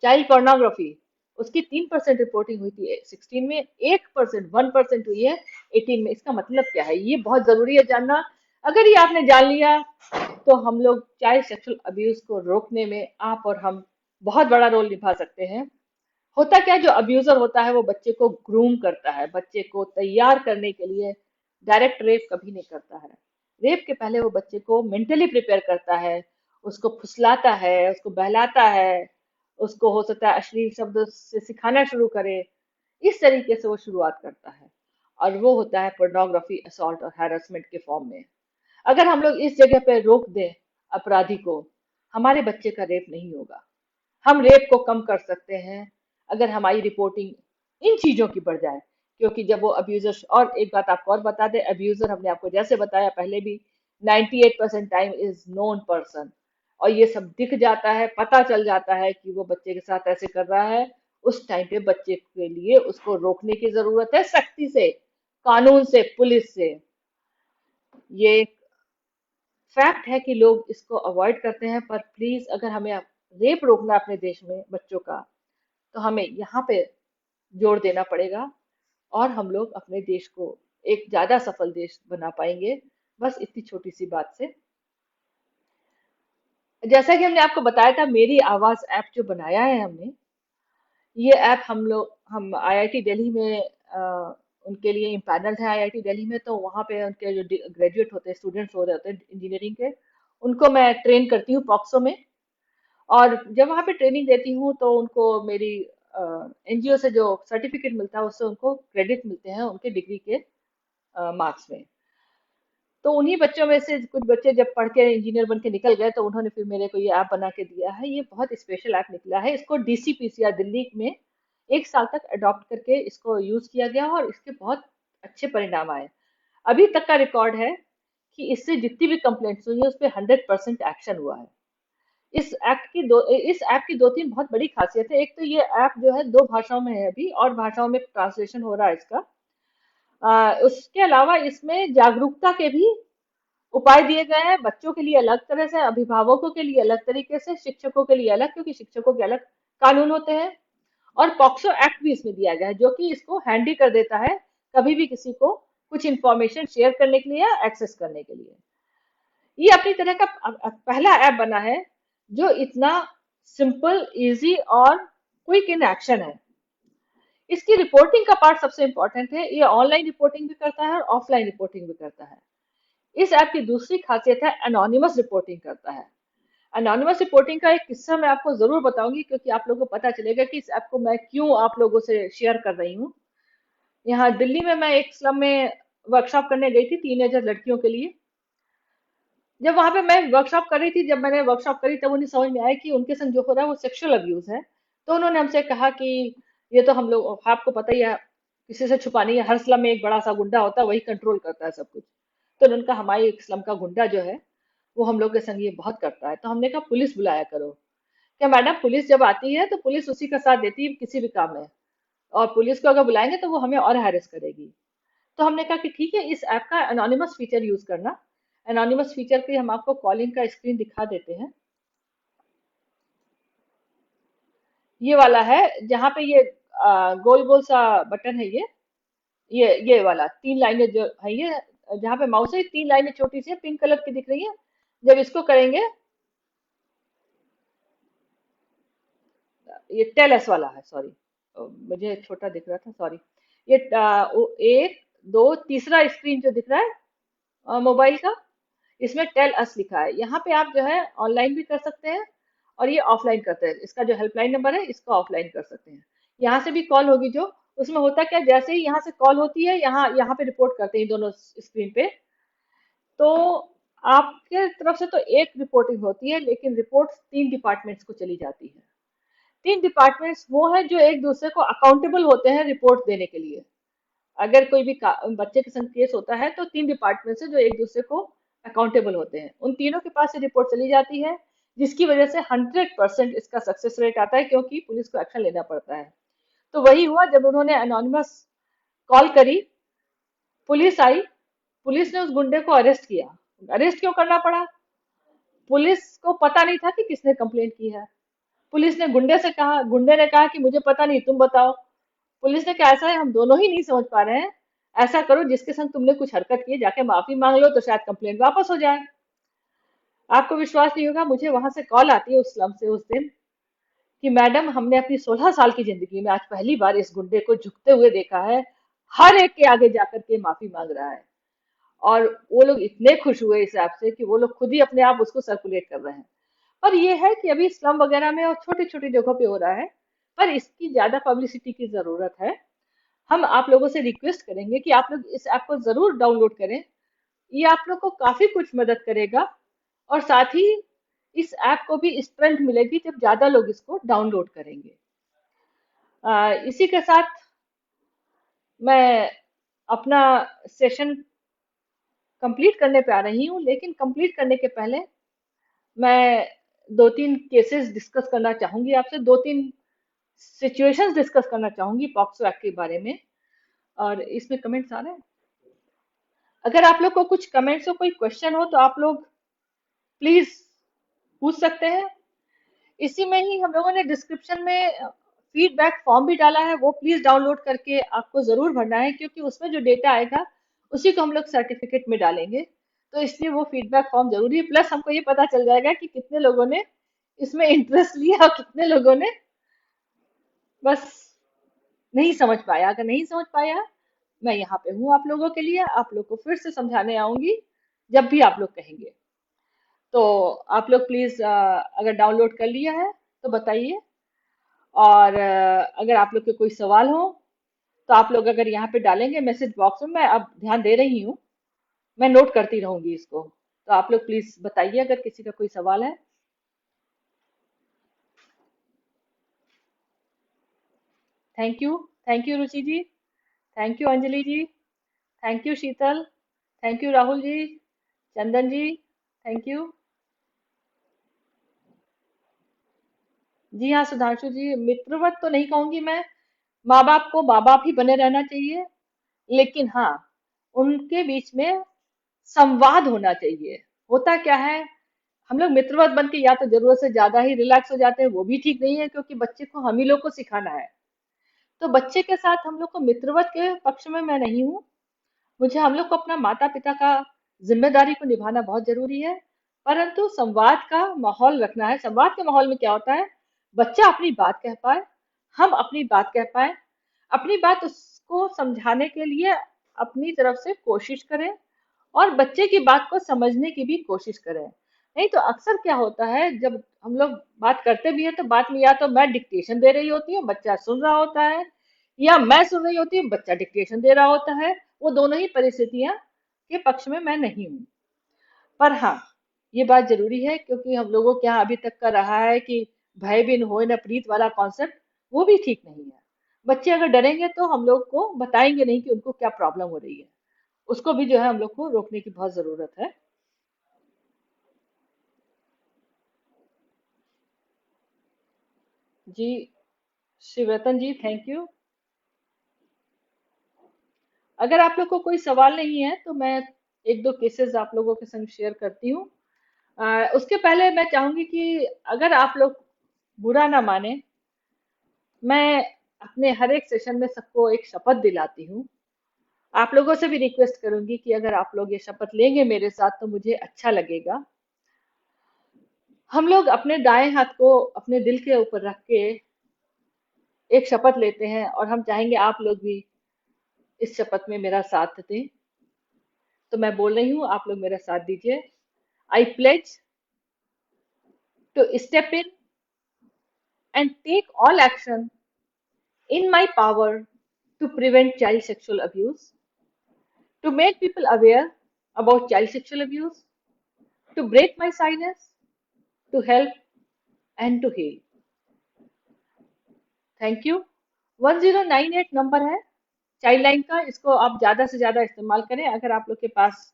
चाइल्ड पोर्नोग्राफी, उसकी 3% रिपोर्टिंग हुई थी 16 में, 1% हुई है 18 में। इसका मतलब क्या है, ये बहुत जरूरी है जानना। अगर ये आपने जान लिया तो हम लोग चाइल्ड सेक्सुअल अब्यूज को रोकने में आप और हम बहुत बड़ा रोल निभा सकते हैं। होता क्या, जो अब्यूजर होता है वो बच्चे को ग्रूम करता है, बच्चे को तैयार करने के लिए। डायरेक्ट रेप कभी नहीं करता है। रेप के पहले वो बच्चे को मेंटली प्रिपेयर करता है, उसको फुसलाता है, उसको बहलाता है, उसको हो सकता है अश्लील शब्द से सिखाना शुरू करे। इस तरीके से वो शुरुआत करता है, और वो होता है पोर्नोग्राफी, असॉल्ट और हैरेसमेंट के फॉर्म में। अगर हम लोग इस जगह पे रोक दें अपराधी को, हमारे बच्चे का रेप नहीं होगा। हम रेप को कम कर सकते हैं अगर हमारी रिपोर्टिंग इन चीजों की बढ़ जाए। क्योंकि जब वो अब्यूजर, और एक बात आपको और बता दें, अब्यूजर हमने आपको जैसे बताया पहले भी, 98% टाइम इज नोन पर्सन, और ये सब दिख जाता है, पता चल जाता है कि वो बच्चे के साथ ऐसे कर रहा है। उस टाइम पे बच्चे के लिए उसको रोकने की जरूरत है, सख्ती से, कानून से, पुलिस से। ये फैक्ट है कि लोग इसको अवॉइड करते हैं, पर प्लीज अगर हमें रेप रोकना है अपने देश में बच्चों का, तो हमें यहाँ पे जोर देना पड़ेगा, और हम लोग अपने देश को एक ज्यादा सफल देश बना पाएंगे, बस इतनी छोटी सी बात से। जैसा कि हमने आपको बताया था, मेरी आवाज ऐप जो बनाया है हमने, ये ऐप हम IIT दिल्ली में उनके लिए इम्पैनल्ड है। IIT दिल्ली में तो वहाँ पे उनके जो ग्रेजुएट होते हैं, स्टूडेंट्स हो रहे होते हैं इंजीनियरिंग के, उनको मैं ट्रेन करती हूँ पॉक्सो में। और जब वहाँ पे ट्रेनिंग देती हूँ तो उनको मेरी NGO से जो सर्टिफिकेट मिलता है उससे उनको क्रेडिट मिलते हैं उनके डिग्री के मार्क्स में। तो उन्हीं बच्चों में से कुछ बच्चे जब पढ़ के इंजीनियर बन के निकल गए, तो उन्होंने फिर मेरे को ये ऐप बना के दिया है। ये बहुत स्पेशल ऐप निकला है, इसको DCPCR दिल्ली में 1 साल तक अडॉप्ट करके इसको यूज किया गया, और इसके बहुत अच्छे परिणाम आए। अभी तक का रिकॉर्ड है कि इससे जितनी भी कंप्लेंट्स हुई है उस पर 100% एक्शन हुआ है। इस ऐप की दो तीन बहुत बड़ी खासियत है। एक तो ये ऐप जो है 2 भाषाओं में है अभी, और भाषाओं में ट्रांसलेशन हो रहा है इसका। उसके अलावा इसमें जागरूकता के भी उपाय दिए गए हैं, बच्चों के लिए अलग तरह से, अभिभावकों के लिए अलग तरीके से, शिक्षकों के लिए अलग, क्योंकि शिक्षकों के अलग कानून होते हैं। और पॉक्सो एक्ट भी इसमें दिया गया है, जो कि इसको हैंडी कर देता है कभी भी किसी को कुछ इंफॉर्मेशन शेयर करने के लिए या एक्सेस करने के लिए। ये अपनी तरह का पहला ऐप बना है जो इतना सिंपल, इजी और क्विक इन एक्शन है। इसकी रिपोर्टिंग का पार्ट सबसे इंपॉर्टेंट है, ये ऑनलाइन रिपोर्टिंग भी करता है और ऑफलाइन रिपोर्टिंग भी करता है। इस ऐप की दूसरी खासियत है एनोनिमस रिपोर्टिंग करता है। एनोनिमस रिपोर्टिंग का एक किस्सा मैं आपको जरूर बताऊंगी, क्योंकि आप लोगों को पता चलेगा कि इस ऐप को मैं क्यों आप लोगों से शेयर कर रही हूँ। यहाँ दिल्ली में मैं एक स्लम में वर्कशॉप करने गई थी टीनेजर लड़कियों के लिए। जब वहां पे मैं वर्कशॉप कर रही थी, जब मैंने वर्कशॉप करी, तब उन्हें समझ में आया कि उनके संग जो हो रहा है वो सेक्सुअल अब्यूज है। तो उन्होंने हमसे कहा कि ये तो हम लोग, आपको पता ही है, किसी से छुपा नहीं है, हर स्लम में एक बड़ा सा गुंडा होता है, वही कंट्रोल करता है सब कुछ। तो उन्होंने कहा हमारे एक स्लम का गुंडा जो है वो हम लोग के संग ये बहुत करता है। तो हमने कहा पुलिस बुलाया करो। क्या मैडम, पुलिस जब आती है तो पुलिस उसी का साथ देती है किसी भी काम में, और पुलिस को अगर बुलाएंगे तो वो हमें और हैरेस करेगी। तो हमने कहा कि ठीक है, इस ऐप का एनोनिमस फीचर यूज करना। एनोनिमस फीचर के हम आपको कॉलिंग का स्क्रीन दिखा देते हैं। ये वाला है, जहाँ पे ये गोल गोल सा बटन है, ये वाला तीन लाइनें जो है, ये जहाँ पे माउस है, तीन लाइनें छोटी सी पिंक कलर की दिख रही है। जब इसको करेंगे, ये टेलस वाला है, सॉरी, मुझे छोटा दिख रहा था, सॉरी। ये एक दो तीसरा स्क्रीन जो दिख रहा है मोबाइल का, इसमें टेल अस लिखा है। यहाँ पे आप जो है ऑनलाइन भी कर सकते हैं और ये ऑफलाइन करते हैं। इसका जो हेल्पलाइन नंबर है इसको ऑफलाइन कर सकते हैं। यहाँ से भी कॉल होगी, जो उसमें होता क्या, जैसे ही यहाँ से कॉल होती है, यहाँ यहाँ पे रिपोर्ट करते हैं दोनों स्क्रीन पे। तो आपके तरफ से तो एक रिपोर्टिंग होती है, लेकिन रिपोर्ट तीन डिपार्टमेंट्स को चली जाती है। तीन डिपार्टमेंट्स वो हैं जो एक दूसरे को अकाउंटेबल होते हैं रिपोर्ट देने के लिए। अगर कोई भी बच्चे के संग केस होता है तो तीन डिपार्टमेंट से जो एक दूसरे को अकाउंटेबल होते हैं, उन तीनों के पास से रिपोर्ट चली जाती है, जिसकी वजह से 100% इसका सक्सेस रेट आता है, क्योंकि पुलिस को एक्शन लेना पड़ता है। तो वही हुआ, जब उन्होंने एनोनिमस कॉल करी, पुलिस आई, पुलिस ने उस गुंडे को अरेस्ट किया। अरेस्ट क्यों करना पड़ा? पुलिस को पता नहीं था कि किसने कंप्लेंट की है। पुलिस ने गुंडे से कहा, गुंडे ने कहा कि मुझे पता नहीं, तुम बताओ। पुलिस ने कहा ऐसा है, हम दोनों ही नहीं समझ पा रहे हैं, ऐसा करो, जिसके संग तुमने कुछ हरकत की है जाके माफी मांग लो, तो शायद कंप्लेंट वापस हो जाए। आपको विश्वास नहीं होगा, मुझे वहां से कॉल आती है उस स्लम से उस दिन, कि मैडम हमने अपनी 16 साल की जिंदगी में आज पहली बार इस गुंडे को झुकते हुए देखा है, हर एक के आगे जाकर के माफी मांग रहा है। और वो लोग इतने खुश हुए इस ऐप से कि वो लोग खुद ही अपने आप उसको सर्कुलेट कर रहे हैं। पर ये है कि अभी स्लम वगैरह में और छोटी छोटी जगहों पे हो रहा है, पर इसकी ज्यादा पब्लिसिटी की जरूरत है। हम आप लोगों से रिक्वेस्ट करेंगे कि आप लोग इस ऐप को जरूर डाउनलोड करें। ये आप लोग को काफी कुछ मदद करेगा, और साथ ही इस ऐप को भी स्ट्रेंथ मिलेगी जब ज्यादा लोग इसको डाउनलोड करेंगे। इसी के साथ मैं अपना सेशन कंप्लीट करने पे आ रही हूँ, लेकिन कंप्लीट करने के पहले मैं दो तीन केसेस डिस्कस करना चाहूंगी आपसे, दो तीन सिचुएशंस डिस्कस करना चाहूंगी पॉक्सो एक्ट के बारे में। और इसमें कमेंट्स आ रहे हैं? अगर आप लोग को कुछ कमेंट्स हो, कोई क्वेश्चन हो, तो आप लोग प्लीज पूछ सकते हैं। इसी में ही हम लोगों ने डिस्क्रिप्शन में फीडबैक फॉर्म भी डाला है, वो प्लीज डाउनलोड करके आपको जरूर भरना है, क्योंकि उसमें जो डेटा आएगा उसी को हम लोग सर्टिफिकेट में डालेंगे। तो इसलिए वो फीडबैक फॉर्म जरूरी है। प्लस हमको ये पता चल जाएगा कि कितने लोगों ने इसमें इंटरेस्ट लिया और कितने लोगों ने बस नहीं समझ पाया। अगर नहीं समझ पाया, मैं यहाँ पे हूँ आप लोगों के लिए, आप लोग को फिर से समझाने आऊंगी जब भी आप लोग कहेंगे। तो आप लोग प्लीज अगर डाउनलोड कर लिया है तो बताइए। और अगर आप लोग के कोई सवाल हो तो आप लोग अगर यहाँ पे डालेंगे मैसेज बॉक्स में, मैं अब ध्यान दे रही हूँ, मैं नोट करती रहूंगी इसको। तो आप लोग प्लीज बताइए अगर किसी का कोई सवाल है। Thank you. Thank you Ruchi ji. Thank you Anjali ji. Thank you Sheetal. Thank you Rahul ji. Chandan ji, thank you. जी हाँ सुधांशु जी, मित्रवत तो नहीं कहूंगी मैं, माँ बाप को माँ बाप ही बने रहना चाहिए। लेकिन हाँ, उनके बीच में संवाद होना चाहिए। होता क्या है, हम लोग मित्रवत बन के या तो जरूरत से ज्यादा ही रिलैक्स हो जाते हैं, वो भी ठीक नहीं है, क्योंकि बच्चे को हम ही लोग को सिखाना है। तो बच्चे के साथ हम लोग को मित्रवत के पक्ष में मैं नहीं हूँ। मुझे हम लोग को अपना माता पिता का जिम्मेदारी को निभाना बहुत जरूरी है, परंतु संवाद का माहौल रखना है। संवाद के माहौल में क्या होता है, बच्चा अपनी बात कह पाए, हम अपनी बात कह पाए, अपनी बात उसको समझाने के लिए अपनी तरफ से कोशिश करें, और बच्चे की बात को समझने की भी कोशिश करें। नहीं तो अक्सर क्या होता है, जब हम लोग बात करते भी हैं तो बात में या तो मैं डिक्टेशन दे रही होती हूँ, बच्चा सुन रहा होता है, या मैं सुन रही होती हूँ, बच्चा डिक्टेशन दे रहा होता है। वो दोनों ही परिस्थितियां के पक्ष में मैं नहीं हूँ। पर हाँ, ये बात जरूरी है, क्योंकि हम लोगों के यहाँ अभी तक का रहा है कि भय बिन होए न प्रीत वाला कॉन्सेप्ट, वो भी ठीक नहीं है। बच्चे अगर डरेंगे तो हम लोग को बताएंगे नहीं कि उनको क्या प्रॉब्लम हो रही है। उसको भी जो है हम लोग को रोकने की बहुत जरूरत है। जी, शिवरतन जी, थैंक यू। अगर आप लोग को कोई सवाल नहीं है तो मैं एक दो केसेस आप लोगों के संग शेयर करती हूँ। उसके पहले मैं चाहूंगी कि अगर आप लोग बुरा ना माने, मैं अपने हर एक सेशन में सबको एक शपथ दिलाती हूँ। आप लोगों से भी रिक्वेस्ट करूंगी कि अगर आप लोग ये शपथ लेंगे मेरे साथ तो मुझे अच्छा लगेगा। हम लोग अपने दाएं हाथ को अपने दिल के ऊपर रख के एक शपथ लेते हैं, और हम चाहेंगे आप लोग भी इस शपथ में मेरा साथ दें। तो मैं बोल रही हूँ, आप लोग मेरा साथ दीजिए। I pledge to step in and take all action in my power to prevent child sexual abuse, to make people aware about child sexual abuse, to break my silence, to help and to heal. Thank you. 1098 number है child line का, इसको आप ज्यादा से ज्यादा इस्तेमाल करें। अगर आप लोग के पास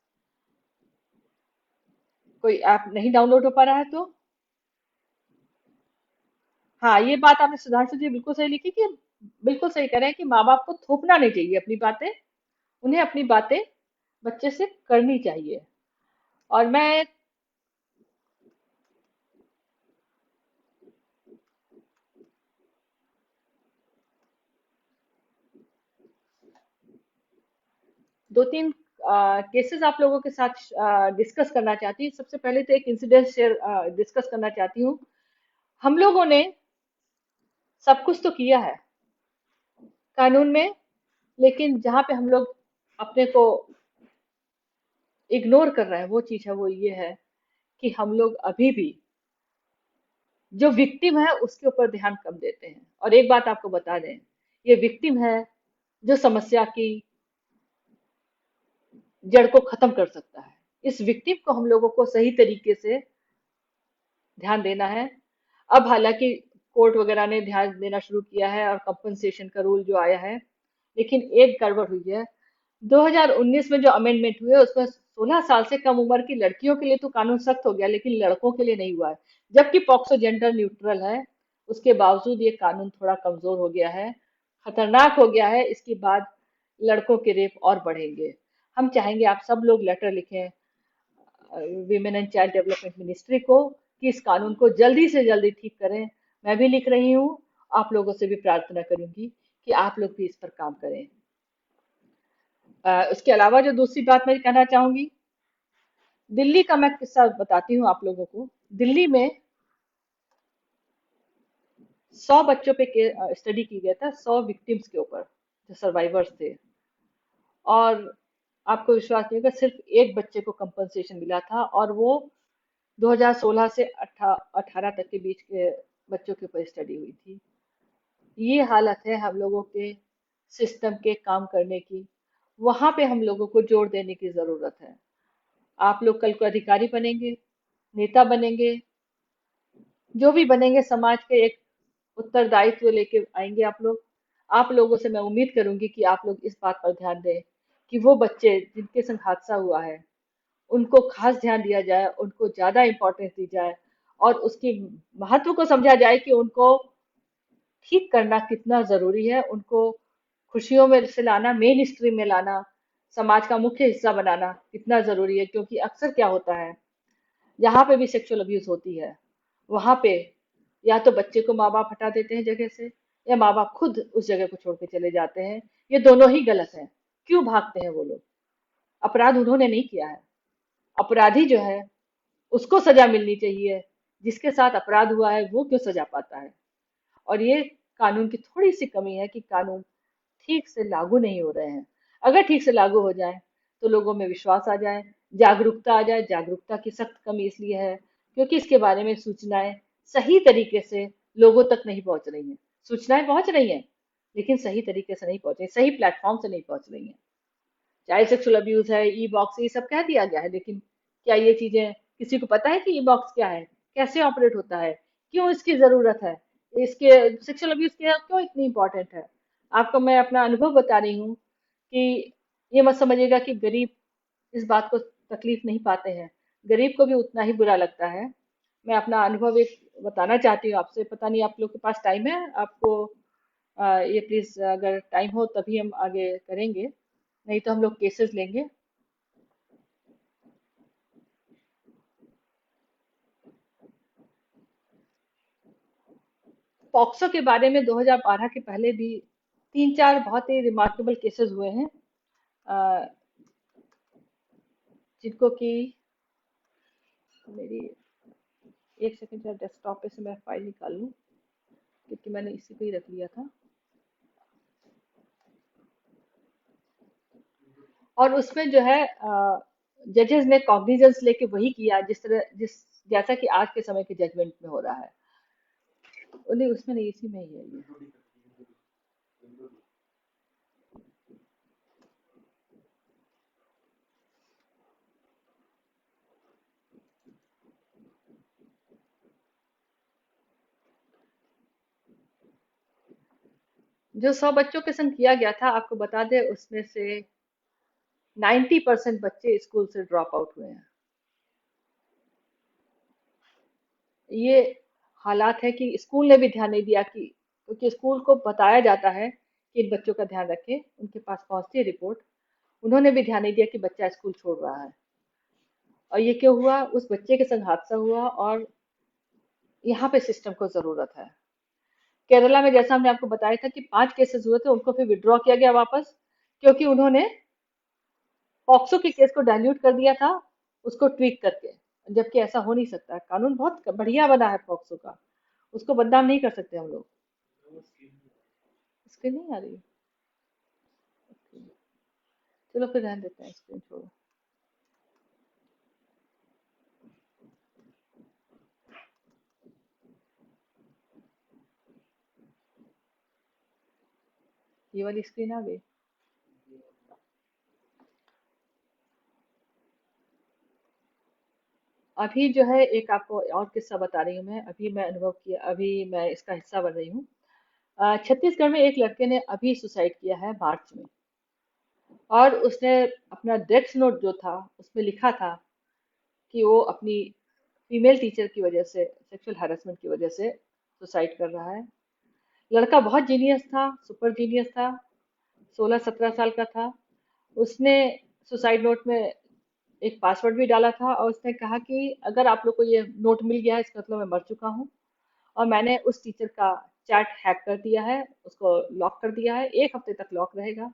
कोई ऐप नहीं डाउनलोड हो पा रहा है तो हाँ, ये बात आपने सुधांशु जी बिल्कुल सही लिखी कि बिल्कुल सही करें कि माँ बाप को थोपना नहीं चाहिए अपनी बातें। उन्हें अपनी बातें बच्चे से करनी चाहिए। और मैं 2-3 केसेस आप लोगों के साथ डिस्कस करना चाहती हूँ। सबसे पहले तो एक इंसिडेंट शेयर डिस्कस करना चाहती हूँ। हम लोगों ने सब कुछ तो किया है कानून में, लेकिन जहाँ पे हम लोग अपने को इग्नोर कर रहे हैं, वो चीज है, वो ये है कि हम लोग अभी भी जो विक्टिम है उसके ऊपर ध्यान कम देते हैं। और एक बात आपको बता दें, ये विक्टिम है जो समस्या की जड़ को खत्म कर सकता है। इस विक्टिम को हम लोगों को सही तरीके से ध्यान देना है। अब हालांकि कोर्ट वगैरह ने ध्यान देना शुरू किया है और कंपनसेशन का रूल जो आया है, लेकिन एक गड़बड़ हुई है। 2019 में जो अमेंडमेंट हुए उसमें 16 साल से कम उम्र की लड़कियों के लिए तो कानून सख्त हो गया, लेकिन लड़कों के लिए नहीं हुआ है। जबकि पॉक्सो जेंडर न्यूट्रल है, उसके बावजूद ये कानून थोड़ा कमजोर हो गया है, खतरनाक हो गया है। इसके बाद लड़कों के रेप और बढ़ेंगे। हम चाहेंगे आप सब लोग लेटर लिखें women and child development ministry को कि इस कानून को जल्दी से जल्दी ठीक करें। मैं भी लिख रही हूँ, आप लोगों से भी प्रार्थना करूंगी कि आप लोग भी इस पर काम करें। उसके अलावा जो दूसरी बात मैं कहना चाहूंगी, दिल्ली का मैं किस्सा बताती हूँ आप लोगों को। दिल्ली में 100 बच्चों पे स्टडी की गया था, 100 विक्टिम्स के ऊपर जो सर्वाइवर्स थे। और आपको विश्वास नहीं होगा, सिर्फ एक बच्चे को कंपनसेशन मिला था, और वो 2016 से 18 तक के बीच के बच्चों के ऊपर स्टडी हुई थी। ये हालत है हम लोगों के सिस्टम के काम करने की। वहां पे हम लोगों को जोर देने की जरूरत है। आप लोग कल को अधिकारी बनेंगे, नेता बनेंगे, जो भी बनेंगे, समाज के एक उत्तरदायित्व लेके आएंगे आप लोग। आप लोगों से मैं उम्मीद करूंगी कि आप लोग इस बात पर ध्यान दें कि वो बच्चे जिनके संग हादसा हुआ है उनको खास ध्यान दिया जाए, उनको ज्यादा इम्पोर्टेंस दी जाए, और उसकी महत्व को समझा जाए कि उनको ठीक करना कितना जरूरी है। उनको खुशियों में से लाना, मेन स्ट्रीम में लाना, समाज का मुख्य हिस्सा बनाना कितना जरूरी है। क्योंकि अक्सर क्या होता है, जहाँ पे भी सेक्सुअल अब्यूज होती है, वहां पे या तो बच्चे को माँ बाप हटा देते हैं जगह से, या माँ बाप खुद उस जगह को छोड़ के चले जाते हैं। ये दोनों ही गलत है। क्यों भागते हैं वो लोग? अपराध उन्होंने नहीं किया है। अपराधी जो है उसको सजा मिलनी चाहिए। जिसके साथ अपराध हुआ है वो क्यों सजा पाता है? और ये कानून की थोड़ी सी कमी है कि कानून ठीक से लागू नहीं हो रहे हैं। अगर ठीक से लागू हो जाए तो लोगों में विश्वास आ जाए, जागरूकता आ जाए। जागरूकता की सख्त कमी इसलिए है क्योंकि इसके बारे में सूचनाएं सही तरीके से लोगों तक नहीं पहुंच रही हैं। सूचनाएं पहुंच रही हैं लेकिन सही तरीके से नहीं पहुंच रही, सही प्लेटफॉर्म से नहीं पहुंच रही हैं। चाइल्ड सेक्सुअल अब्यूज है, ई बॉक्स, ये सब कह दिया गया है, लेकिन क्या ये चीजें किसी को पता है कि ई बॉक्स क्या है, कैसे ऑपरेट होता है, क्यों इसकी जरूरत है, इसके सेक्सुअल अब्यूज क्यों इतनी इंपॉर्टेंट है? आपको मैं अपना अनुभव बता रही हूँ कि ये मत समझिएगा कि गरीब इस बात को तकलीफ नहीं पाते हैं। गरीब को भी उतना ही बुरा लगता है। मैं अपना अनुभव एक बताना चाहती हूँ आपसे। पता नहीं आप लोग के पास टाइम है? आपको ये प्लीज, अगर टाइम हो तभी हम आगे करेंगे, नहीं तो हम लोग केसेस लेंगे। पॉक्सो के बारे में 2012 के पहले भी तीन चार बहुत ही रिमार्केबल केसेस हुए हैं, अ, जिनको कि मेरी, एक सेकंड जरा डेस्कटॉप पे से मैं फाइल निकाल लूँ क्योंकि मैंने इसी पे ही रख लिया था। और उसमें जो है जजेस ने कॉग्निजेंस लेके वही किया जिस जैसा कि आज के समय के जजमेंट में हो रहा है। नहीं, उसमें नहीं, इसी में ही है ये। जो 100 बच्चों के संग किया गया था, आपको बता दें उसमें से 90% बच्चे स्कूल से ड्रॉप आउट हुए हैं। ये हालात है कि स्कूल ने भी ध्यान नहीं दिया, कि क्योंकि स्कूल को बताया जाता है कि इन बच्चों का ध्यान रखें, उनके पास पहुंचती है रिपोर्ट, उन्होंने भी ध्यान नहीं दिया कि बच्चा स्कूल छोड़ रहा है। और ये क्यों हुआ? उस बच्चे के संग हादसा हुआ। और यहाँ पे सिस्टम को जरूरत है। केरला में जैसा हमने आपको बताया था कि 5 केसेस हुए थे, उनको फिर विड्रॉ किया गया वापस, क्योंकि उन्होंने पॉक्सो के केस को डाइल्यूट कर दिया था, उसको ट्वीक करके। जबकि ऐसा हो नहीं सकता है। कानून बहुत बढ़िया बना है पॉक्सो का, उसको बदनाम नहीं कर सकते हम लोग। स्क्रीन नहीं आ रही? चलो फिर रहने देते हैं, स्क्रीन छोड़ो। ये वाली स्क्रीन आ गई। अभी जो है एक आपको और किस्सा बता रही हूँ मैं। अभी मैं अनुभव किया, अभी मैं इसका हिस्सा बन रही हूँ। छत्तीसगढ़ में एक लड़के ने अभी सुसाइड किया है मार्च में। और उसने अपना डेथ नोट जो था उसमें लिखा था कि वो अपनी फीमेल टीचर की वजह से, सेक्सुअल हैरेसमेंट की वजह से सुसाइड कर रहा है। लड़का बहुत जीनियस था, सुपर जीनियस था, 16-17 साल का था। उसने सुसाइड नोट में एक पासवर्ड भी डाला था, और उसने कहा कि अगर आप लोग को ये नोट मिल गया है, इसका मतलब मैं मर चुका हूँ। और मैंने उस टीचर का चैट हैक कर दिया है, उसको लॉक कर दिया है, 1 हफ्ते तक लॉक रहेगा।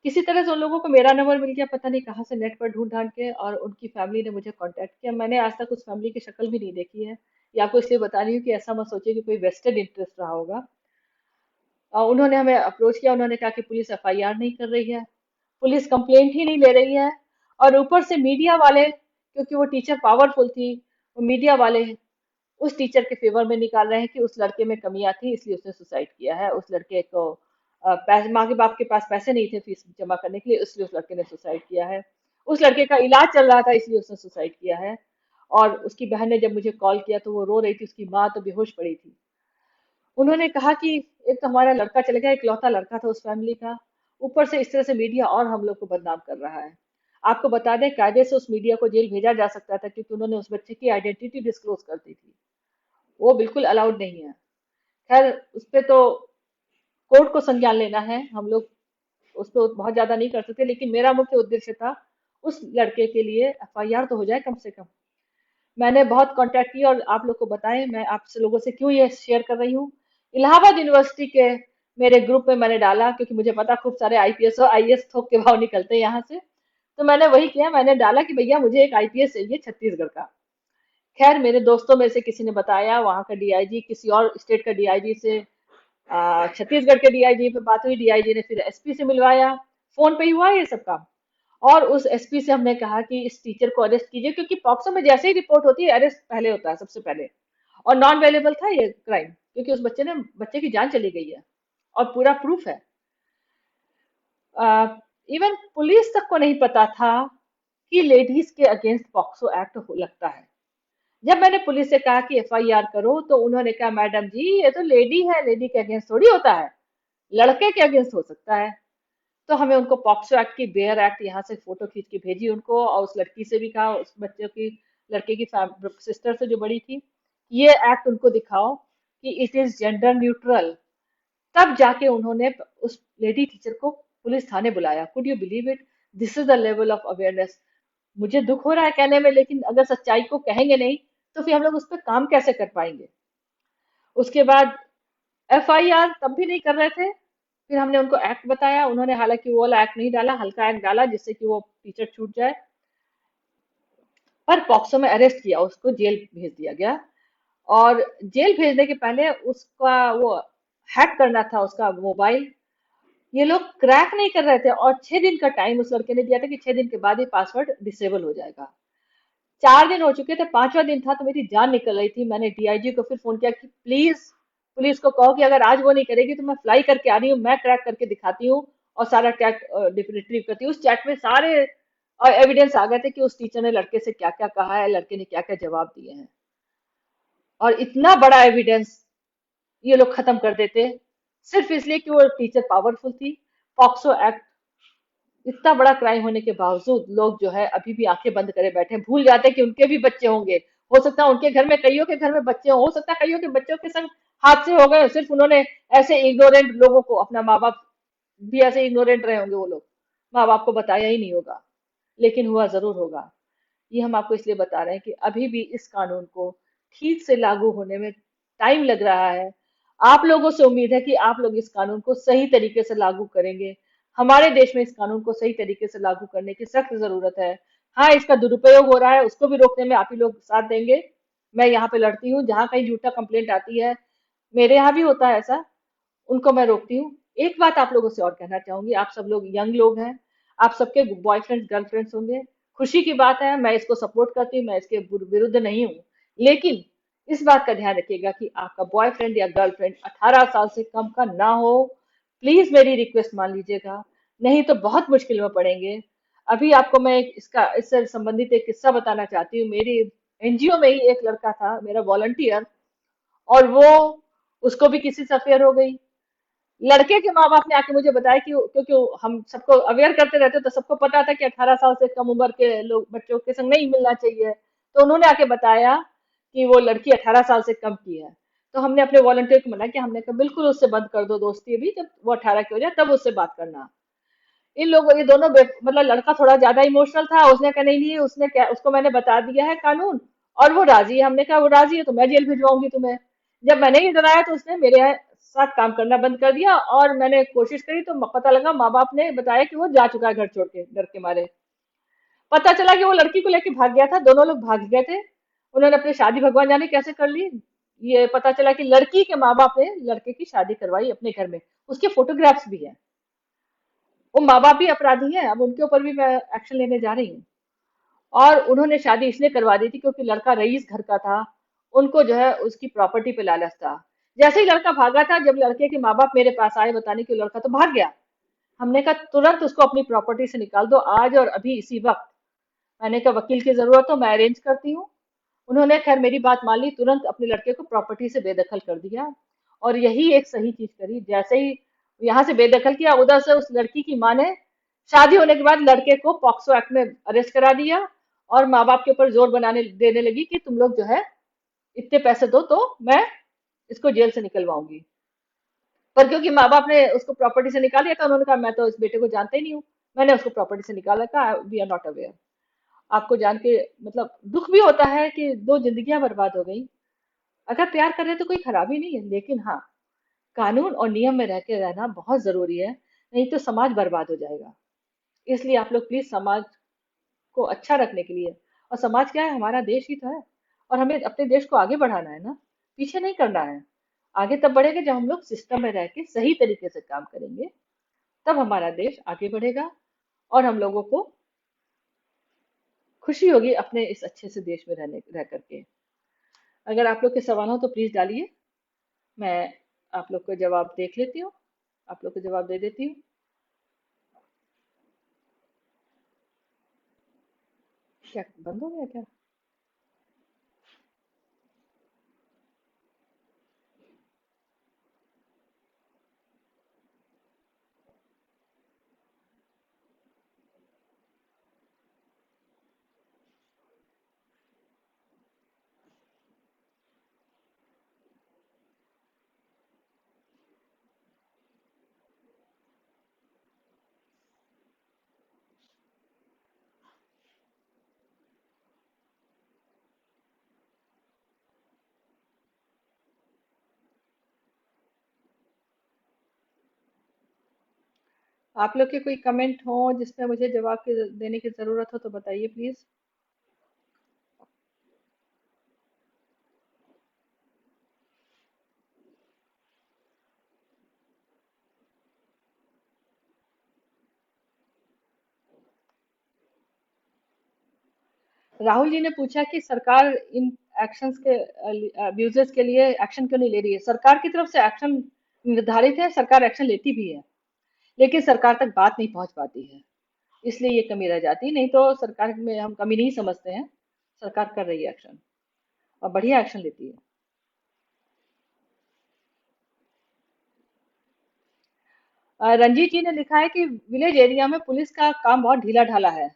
किसी तरह से उन लोगों को मेरा नंबर मिल गया, पता नहीं कहाँ से, नेट पर ढूंढ ढांड के, और उनकी फैमिली ने मुझे कांटेक्ट किया। मैंने आज तक उस फैमिली की शक्ल भी नहीं देखी है। ये आपको इसलिए बता रही हूँ कि ऐसा मत सोचिए कि कोई वेस्टेड इंटरेस्ट रहा होगा। उन्होंने हमें अप्रोच किया, उन्होंने कहा कि पुलिस एफआईआर नहीं कर रही है, पुलिस कंप्लेंट ही नहीं ले रही है। और ऊपर से मीडिया वाले, क्योंकि वो टीचर पावरफुल थी, वो मीडिया वाले उस टीचर के फेवर में निकाल रहे हैं कि उस लड़के में कमियां थी इसलिए उसने सुसाइड किया है। उस लड़के को पैसे, माँ के बाप के पास पैसे नहीं थे फीस जमा करने के लिए, इसलिए उस लड़के ने सुसाइड किया है। उस लड़के का इलाज चल रहा था इसलिए उसने सुसाइड किया है। और उसकी बहन ने जब मुझे कॉल किया तो वो रो रही थी, उसकी माँ तो बेहोश पड़ी थी। उन्होंने कहा कि एक तो हमारा लड़का चले गया, इकलौता लड़का था उस फैमिली का, ऊपर से इस तरह से मीडिया और हम लोग को बदनाम कर रहा है। आपको बता दें, कायदे से उस मीडिया को जेल भेजा जा सकता था क्योंकि उन्होंने उस बच्चे की आइडेंटिटी डिस्क्लोज कर दी थी। वो बिल्कुल अलाउड नहीं है। खैर, उस पे तो कोर्ट को संज्ञान लेना है, हम लोग उस पर बहुत ज्यादा नहीं कर सकते, लेकिन मेरा मुख्य उद्देश्य था उस लड़के के लिए एफआईआर तो हो जाए कम से कम। मैंने बहुत कांटेक्ट किया और आप लोग को बताएं, मैं आपसे लोगों से क्यों ये शेयर कर रही हूँ। इलाहाबाद यूनिवर्सिटी के मेरे ग्रुप में मैंने डाला, क्योंकि मुझे पता खूब सारे आईपीएस और आईएएस थोक के भाव निकलते हैं यहाँ से। तो मैंने वही किया, मैंने डाला कि भैया मुझे एक आईपीएस चाहिए छत्तीसगढ़ का। खैर मेरे दोस्तों में से किसी ने बताया, वहाँ का डीआईजी किसी और स्टेट का डीआईजी से छत्तीसगढ़ के डीआईजी पे बात हुई, डीआईजी ने फिर एसपी से मिलवाया। फोन पे ही हुआ ये सब काम। और उस एसपी से हमने कहा कि इस टीचर को अरेस्ट कीजिए, क्योंकि पॉक्सो में जैसे ही रिपोर्ट होती है अरेस्ट पहले होता है सबसे पहले। और नॉन वेलेबल था ये क्राइम, क्योंकि उस बच्चे की जान चली गई है और पूरा प्रूफ है। इवन पुलिस तक को नहीं पता था कि लेडीज के अगेंस्ट पॉक्सो एक्ट लगता है। जब मैंने पुलिस से कहा कि एफआईआर करो, तो उन्होंने कहा मैडम जी ये तो लेडी है, लेडी के अगेंस्ट थोड़ी होता है, लड़के के अगेंस्ट हो सकता है। तो हमें उनको पॉक्सो एक्ट की, बेयर एक्ट यहाँ से फोटो खींच के भेजी उनको, और उस लड़की से भी कहा, उस बच्चे की, लड़के की सिस्टर से जो बड़ी थी, ये एक्ट उनको दिखाओ कि इट इज जेंडर न्यूट्रल। तब जाके उन्होंने उस लेडी टीचर को पुलिस थाने बुलाया। Could you believe it? This is the level of awareness. मुझे दुख हो रहा है कहने में, लेकिन अगर सच्चाई को कहेंगे नहीं तो फिर हम लोग उस पर काम कैसे कर पाएंगे। उसके बाद एफआईआर तब भी नहीं कर रहे थे। फिर हमने उनको एक्ट बताया, उन्होंने हालांकि वो वाला एक्ट नहीं डाला, हल्का एक्ट डाला जिससे कि वो टीचर छूट जाए। पर पॉक्सो में अरेस्ट किया, उसको जेल भेज दिया गया। और जेल भेजने के पहले उसका वो हैक करना था उसका मोबाइल, ये लोग क्रैक नहीं कर रहे थे। और 6 दिन का टाइम उस लड़के ने दिया था कि 6 दिन के बाद ये पासवर्ड डिसेबल हो जाएगा। 4 दिन हो चुके थे, 5वां दिन था तो मेरी जान निकल रही थी। मैंने डीआईजी को फिर फोन किया कि प्लीज पुलिस को कहो कि अगर आज वो नहीं करेगी तो मैं फ्लाई करके आ रही हूँ, मैं क्रैक करके दिखाती हूँ और सारा चैट रिट्रीव करती हूँ। उस चैट में सारे एविडेंस आ गए थे कि उस टीचर ने लड़के से क्या क्या कहा है, लड़के ने क्या क्या जवाब दिए हैं। और इतना बड़ा एविडेंस ये लोग खत्म कर देते सिर्फ इसलिए कि वो टीचर पावरफुल थी। पॉक्सो एक्ट, इतना बड़ा क्राइम होने के बावजूद लोग जो है अभी भी आंखें बंद करे बैठे हैं, भूल जाते हैं कि उनके भी बच्चे होंगे। हो सकता है उनके घर में, कईयों के घर में बच्चे हो सकता है कईयों के बच्चों के संग हादसे हो गए, सिर्फ उन्होंने ऐसे इग्नोरेंट लोगों को, अपना माँ बाप भी ऐसे इग्नोरेंट रहे होंगे वो लोग, माँ बाप को बताया ही नहीं होगा, लेकिन हुआ जरूर होगा। ये हम आपको इसलिए बता रहे हैं कि अभी भी इस कानून को ठीक से लागू होने में टाइम लग रहा है। आप लोगों से उम्मीद है कि आप लोग इस कानून को सही तरीके से लागू करेंगे। हमारे देश में इस कानून को सही तरीके से लागू करने की सख्त जरूरत है। हाँ, इसका दुरुपयोग हो रहा है, उसको भी रोकने में आप ही लोग साथ देंगे। मैं यहाँ पे लड़ती हूँ, जहाँ कहीं झूठा कंप्लेंट आती है, मेरे यहाँ भी होता है ऐसा, उनको मैं रोकती हूँ। एक बात आप लोगों से और कहना चाहूंगी, आप सब लोग यंग लोग हैं, आप सबके बॉयफ्रेंड्स गर्लफ्रेंड्स होंगे, खुशी की बात है, मैं इसको सपोर्ट करती हूँ, मैं इसके विरुद्ध नहीं हूँ। लेकिन इस बात का ध्यान रखिएगा कि आपका बॉयफ्रेंड या गर्लफ्रेंड 18 साल से कम का ना हो। प्लीज मेरी रिक्वेस्ट मान लीजिएगा, नहीं तो बहुत मुश्किल में पड़ेंगे। अभी आपको मैं इसका, इससे संबंधित एक किस्सा बताना चाहती हूँ। मेरी एनजीओ में ही एक लड़का था, मेरा वॉलंटियर, और वो, उसको भी किसी से अफेयर हो गई। लड़के के माँ बाप ने आके मुझे बताया कि, क्योंकि हम सबको अवेयर करते रहते तो सबको पता था कि 18 साल से कम उम्र के लोग, बच्चों के संग नहीं मिलना चाहिए। तो उन्होंने आके बताया कि वो लड़की 18 साल से कम की है। तो हमने अपने वॉलंटियर को मना किया, हमने कहा बिल्कुल उससे बंद कर दो दोस्ती, अभी जब वो 18 की हो जाए तब उससे बात करना। इन लोगों, ये दोनों मतलब लड़का थोड़ा ज्यादा इमोशनल था, उसने कहा नहीं नहीं, उसने क्या, उसको मैंने बता दिया है कानून और वो राजी है। हमने कहा वो राजी है तो मैं जेल भिजवाऊंगी तुम्हें। जब मैंने ही डराया तो उसने मेरे साथ काम करना बंद कर दिया, और मैंने कोशिश करी तो पता लगा, माँ बाप ने बताया कि वो जा चुका है घर छोड़ के, डर के मारे। पता चला कि वो लड़की को लेके भाग गया था, दोनों लोग भाग गए थे। उन्होंने अपनी शादी भगवान जाने कैसे कर ली। ये पता चला कि लड़की के माँ बाप ने लड़के की शादी करवाई अपने घर में, उसके फोटोग्राफ्स भी हैं। वो माँ बाप भी अपराधी हैं, अब उनके ऊपर भी मैं एक्शन लेने जा रही हूँ। और उन्होंने शादी इसलिए करवा दी थी क्योंकि लड़का रईस घर का था, उनको जो है उसकी प्रॉपर्टी पे लालच था। जैसे ही लड़का भागा था, जब लड़के के माँ बाप मेरे पास आए बताने कि लड़का तो भाग गया, हमने कहा तुरंत उसको अपनी प्रॉपर्टी से निकाल दो, आज और अभी इसी वक्त। मैंने कहा वकील की जरूरत हो, मैं अरेंज करती हूँ। उन्होंने खैर मेरी बात मान ली, तुरंत अपने लड़के को प्रॉपर्टी से बेदखल कर दिया। और यही एक सही चीज करी। जैसे ही यहाँ से बेदखल किया, उधर से उस लड़की की माँ ने शादी होने के बाद लड़के को पॉक्सो एक्ट में अरेस्ट करा दिया, और माँ बाप के ऊपर जोर बनाने देने लगी कि तुम लोग जो है इतने पैसे दो तो मैं इसको जेल से निकलवाऊंगी। पर क्योंकि माँ बाप ने उसको प्रॉपर्टी से निकाल दिया था, उन्होंने कहा मैं तो इस बेटे को जानता ही नहीं हूँ, मैंने उसको प्रॉपर्टी से निकाला, कहा वी आर नॉट अवेयर। आपको जान के मतलब दुख भी होता है कि दो जिंदगियां बर्बाद हो गई। अगर प्यार कर रहे हैं तो कोई खराबी नहीं है, लेकिन हाँ, कानून और नियम में रह के रहना बहुत जरूरी है, नहीं तो समाज बर्बाद हो जाएगा। इसलिए आप लोग प्लीज समाज को अच्छा रखने के लिए, और समाज क्या है, हमारा देश ही तो है, और हमें अपने देश को आगे बढ़ाना है ना, पीछे नहीं करना है। आगे तब बढ़ेगा जब हम लोग सिस्टम में रह के सही तरीके से काम करेंगे, तब हमारा देश आगे बढ़ेगा, और हम लोगों को खुशी होगी अपने इस अच्छे से देश में रहने रह करके। अगर आप लोग के सवाल हो तो प्लीज डालिए, मैं आप लोग को जवाब देख लेती हूँ, आप लोग को जवाब दे देती हूँ। क्या बंद हो गया क्या? आप लोग के कोई कमेंट हो जिसमें मुझे जवाब देने की जरूरत हो तो बताइए प्लीज। राहुल जी ने पूछा कि सरकार इन एक्शंस के अब्यूजेस के लिए एक्शन क्यों नहीं ले रही है। सरकार की तरफ से एक्शन निर्धारित है, सरकार एक्शन लेती भी है, लेकिन सरकार तक बात नहीं पहुंच पाती है, इसलिए ये कमी रह जाती है। नहीं तो सरकार में हम कमी नहीं समझते हैं, सरकार कर रही है एक्शन, और बढ़िया एक्शन लेती है। रंजीत जी ने लिखा है कि विलेज एरिया में पुलिस का काम बहुत ढीला ढाला है।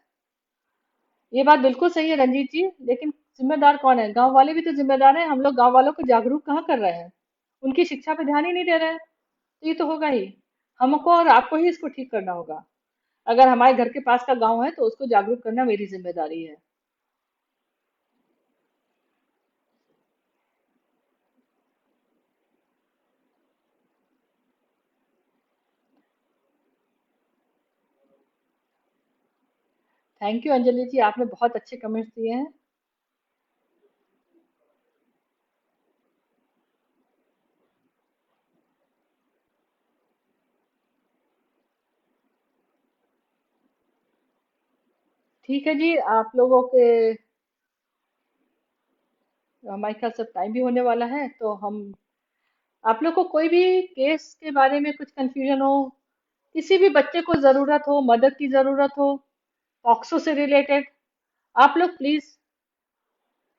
ये बात बिल्कुल सही है रंजीत जी, लेकिन जिम्मेदार कौन है? गांव वाले भी तो जिम्मेदार हैं। हम लोग गांव वालों को जागरूक कहाँ कर रहे हैं, उनकी शिक्षा पे ध्यान ही नहीं दे रहे हैं, तो ये तो होगा ही। हमको और आपको ही इसको ठीक करना होगा। अगर हमारे घर के पास का गांव है तो उसको जागरूक करना मेरी जिम्मेदारी है। थैंक यू अंजलि जी, आपने बहुत अच्छे कमेंट्स दिए हैं। ठीक है जी, आप लोगों के हमारे ख्याल से टाइम भी होने वाला है, तो हम आप लोग को कोई भी केस के बारे में कुछ कंफ्यूजन हो, किसी भी बच्चे को जरूरत हो, मदद की जरूरत हो, पॉक्सो से रिलेटेड, आप लोग प्लीज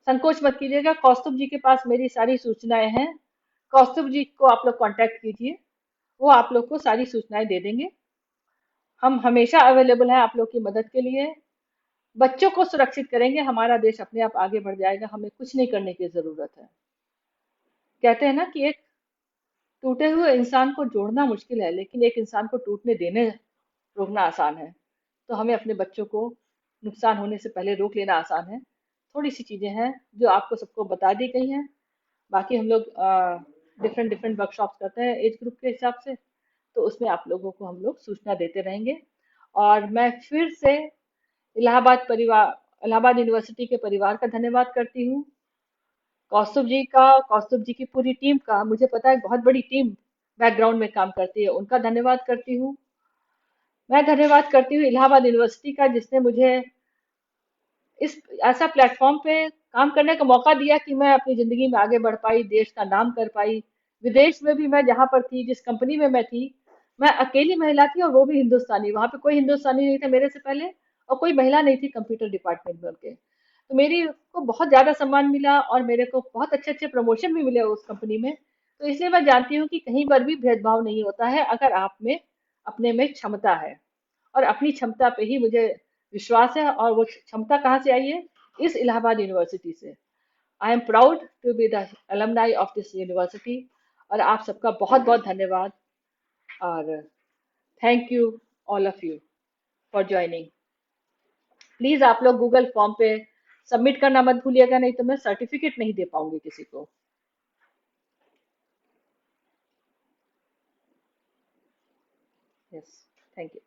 संकोच मत कीजिएगा। कौस्तुभ जी के पास मेरी सारी सूचनाएं हैं, कौस्तुभ जी को आप लोग कांटेक्ट कीजिए, वो आप लोग को सारी सूचनाएं दे देंगे। हम हमेशा अवेलेबल हैं आप लोग की मदद के लिए। बच्चों को सुरक्षित करेंगे, हमारा देश अपने आप आगे बढ़ जाएगा, हमें कुछ नहीं करने की जरूरत है। कहते हैं ना कि एक टूटे हुए इंसान को जोड़ना मुश्किल है, लेकिन एक इंसान को टूटने देने रोकना आसान है। तो हमें अपने बच्चों को नुकसान होने से पहले रोक लेना आसान है। थोड़ी सी चीजें हैं जो आपको सबको बता दी गई हैं। बाकी हम लोग डिफरेंट डिफरेंट वर्कशॉप्स करते हैं एज ग्रुप के हिसाब से, तो उसमें आप लोगों को हम लोग सूचना देते रहेंगे। और मैं फिर से इलाहाबाद यूनिवर्सिटी के परिवार का धन्यवाद करती हूँ, कौस्तुभ जी की पूरी टीम का, मुझे पता है बहुत बड़ी टीम बैकग्राउंड में काम करती है, उनका धन्यवाद करती हूँ। मैं धन्यवाद करती हूँ इलाहाबाद यूनिवर्सिटी का, जिसने मुझे इस ऐसा प्लेटफॉर्म पे काम करने का मौका दिया कि मैं अपनी जिंदगी में आगे बढ़ पाई, देश का नाम कर पाई। विदेश में भी मैं जहाँ पर थी, जिस कंपनी में मैं थी, मैं अकेली महिला थी, और वो भी हिंदुस्तानी। वहां पे कोई हिंदुस्तानी नहीं था मेरे से पहले, और कोई महिला नहीं थी कंप्यूटर डिपार्टमेंट में उनके। तो मेरी को बहुत ज्यादा सम्मान मिला, और मेरे को बहुत अच्छे अच्छे प्रमोशन भी मिले उस कंपनी में। तो इसलिए मैं जानती हूँ कि कहीं पर भी भेदभाव नहीं होता है, अगर आप में अपने में क्षमता है। और अपनी क्षमता पे ही मुझे विश्वास है, और वो क्षमता कहाँ से आई है? इस इलाहाबाद यूनिवर्सिटी से। I am proud to be the alumni of this university. और आप सबका बहुत बहुत धन्यवाद। और thank you all of you for joining. Please आप लोग गूगल फॉर्म पे सबमिट करना मत भूलिएगा, नहीं तो मैं सर्टिफिकेट नहीं दे पाऊंगी किसी को। Yes, thank you.